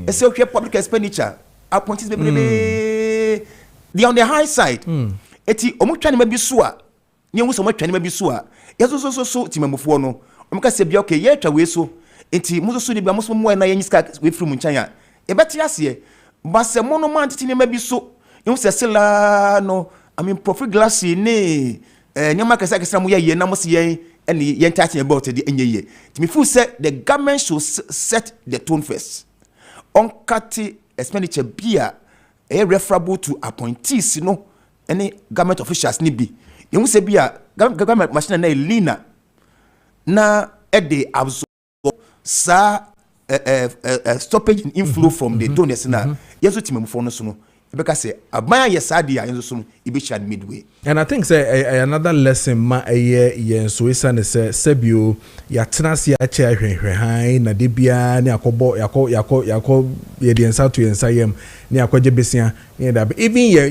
ese ohwe public expenditure appointees bebrebe they on the high side eti omutwa ne ba bi so a ne hu so omutwa ne ba bi so a yeso so timamufo no omka se bia okay ye twa we so enti muso so ni bia muso mo na ye nyiska we from nchan ya e beti ase ba se mo no man titi ne ma bi so hu se sela no I mean profit glass ni nyama kasa mo ye na mo se ye ene ye ntati about the enye ye timi fu say the government should set the tone first on cut expenditure bia referable to appointees no any government officials ni bi hu se bia government machine na elina na de absorb sa stoppage in inflow from the donors na yeso timamfo no so no ebeka say aban ye sadia yeso so ibe chat midway and I think say another lesson ma ye so isa ne say sebio ya tenase ya che ahwehwe han na de bia ne akobo yakọ ye de ensa to ensa yem ne akoje besia ne da even ye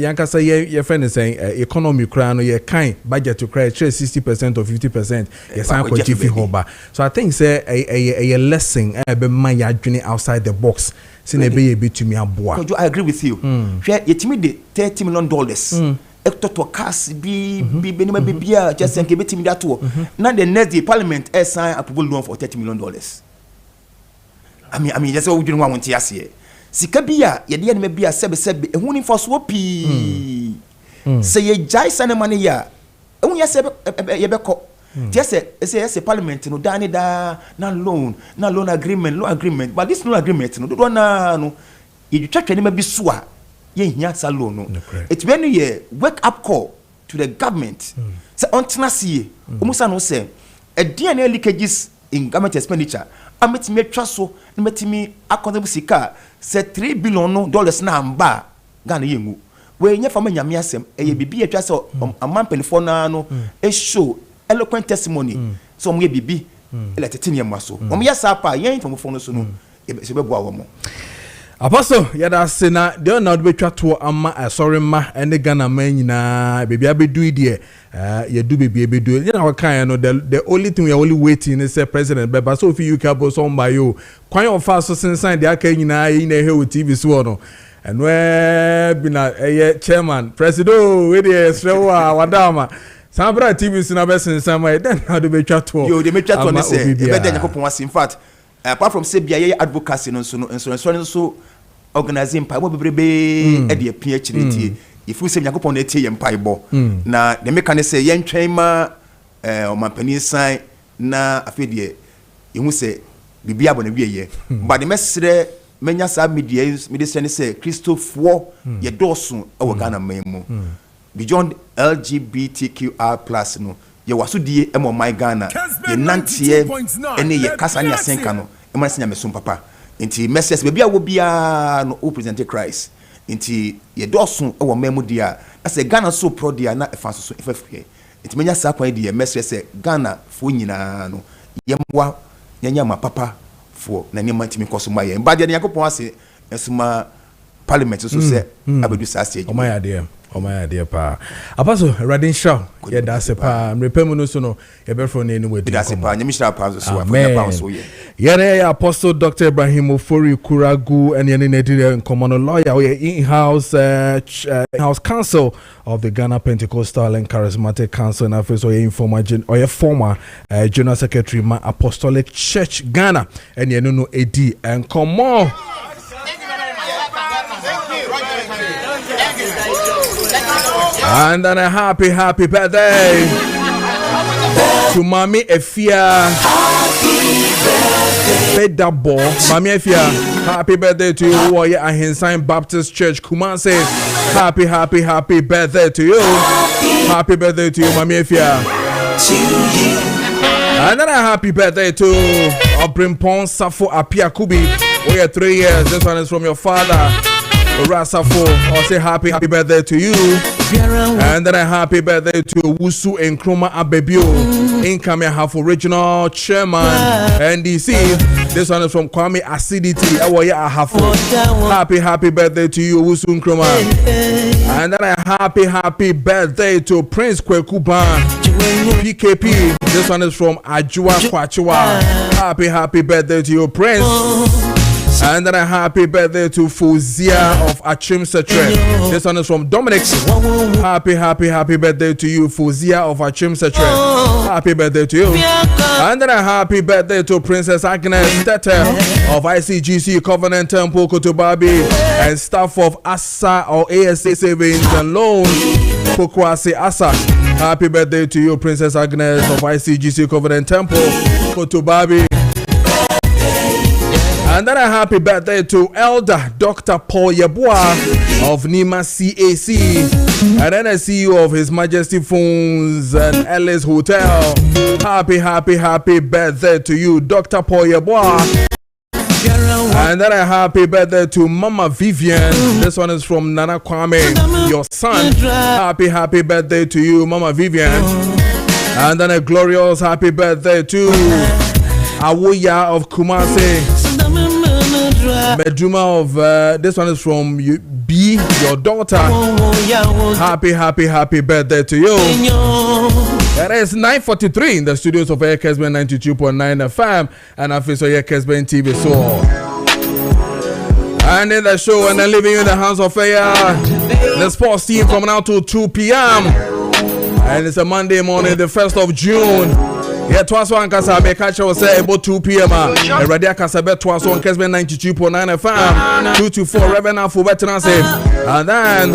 yankasa ye friend say economy kra no ye kan budget to cry 60% or 50% ye san ko jifi hoba so I think say a lesson be man ya dwene outside the box sin ebe ye betumi aboa Kojo I agree with you hwe yetimi de $30 million to cast be benima bibia just think betimi that to now the next day parliament sign approval loan for $30 million I mean just what we didn't want to ase sika bia ye de ne bia sebe ehun ni for so pi say ye jai sana money ya ehun ya sebe ye be ko just say parliament no da na loan agreement but this loan agreement no do na no you twetwe ne ma bi so a ye hia sa loan no it when you wake up call to the government say on tenase omusa no say e dia na leakages in government expenditure ametimi atwa so ametimi accountable sika say $3 billion na amba Ghana yengu we nya fama nyame asem eye bibi atwa so amman pelifo na no e show eloquent testimony so mo ye bibi ele tetene maso mo ya sapa yen famofo no so no se be boa wo mo Apostle yada sena de na do betwa to ama sorry ma ene Ghana man nyina bebi abedu ide ye do bebi abedu you know kan no the only thing we are only waiting is president beba so fi UK bo so mba yo kwan of fast so sensan de aka nyina yi na he o TV so no and we bi na chairman president we dey strewa wadama Sambra TV so na be sensan ma den na do betwa to yo de betwa to ne say e be de nyakopon was in fact apart from say bia ye advocacy no so organizing pay bo bebrebe e de apia chiriti if we say nyakopon na tie pay bo na the mechanic say yen twen ma o mampani san na afedie yehu say bibia bo na wieye but the message menya sa media say Christopher ye dosu e Ghana memu beyond LGBTQR+ no ye wasudie e mo my Ghana ye nantie ene ye kasa ne asenka no e ma senya mesum papa nti message be bia wo bia no o present Christ nti ye dosun e wo memu dia ase Ghana so pro dia na e fa so e fa fie nti menya sa kwan dia message say Ghana fo nyina no ye mwa nyanya ma papa fo na ne mantimi koso ma ye mba dia ne yakopon ase esuma parliament so say abedu sa stage o my idea pa apaso radin show yeah that's a pa repemu no so no e be from any way that's a pa nyemishra pa so afanya pa so yeah Apostle Dr. Ibrahim Ofori Kuragu and any Nigerian common lawyer we in-house in-house council of the Ghana Pentecostal and Charismatic Council and office or former General Secretary Ma Apostolic Church Ghana and you know AD and come on. And then a happy birthday to Mami Efia. Bedabo, Mami Efia. Happy birthday to you, Warrior Ahinsan Baptist Church. Kumase, happy birthday to you. Happy birthday to you, Mami Efia. And then a happy birthday to Obrimpon Safo Apia Kubi. We are 3 years. This one is from your father. Rasafo, I'll say happy birthday to you. And then a happy birthday to Wusu and Kroma Abebio. Incoming half original chairman NDC. This one is from Kwame Acidity. Happy birthday to you, Wusu and Kroma. And then a happy birthday to Prince Kwekuban PKP. This one is from Ajua Kwachua. Happy birthday to you, Prince. And then a happy birthday to Fuzia of Achim Setre. This one is from Dominic. Happy birthday to you, Fuzia of Achim Setre. Happy birthday to you. And then a happy birthday to Princess Agnes Tete of ICGC Covenant Temple Kotobabi and staff of ASA or ASA Savings and Loans Pokwase ASA. Happy birthday to you, Princess Agnes of ICGC Covenant Temple Kotobabi. And then a happy birthday to Elder Dr. Paul Yeboah of Nima CAC. And then a CEO of His Majesty Phones and Ellis Hotel. Happy birthday to you, Dr. Paul Yeboah. And then a happy birthday to Mama Vivian. This one is from Nana Kwame, your son. Happy birthday to you, Mama Vivian. And then a glorious happy birthday to Awoya of Kumasi. Medjuma of this one is from B, your daughter. Happy birthday to you. It is 9:43 in the studios of Kessben 92.9 FM and office of Kessben TV. So, and in the show, and then leaving you in the hands of the sports team from now to 2 p.m. And it's a Monday morning, the 1st of June. Yeah, twice one Kasa be catch us say about 2 p.m. Radio Kasa be twice one Kessben 92.9 FM 224 Revenue for veterans. And then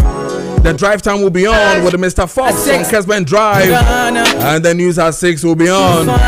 the drive time will be on with Mr. Fox on Kessben Drive. And the news at 6 will be on.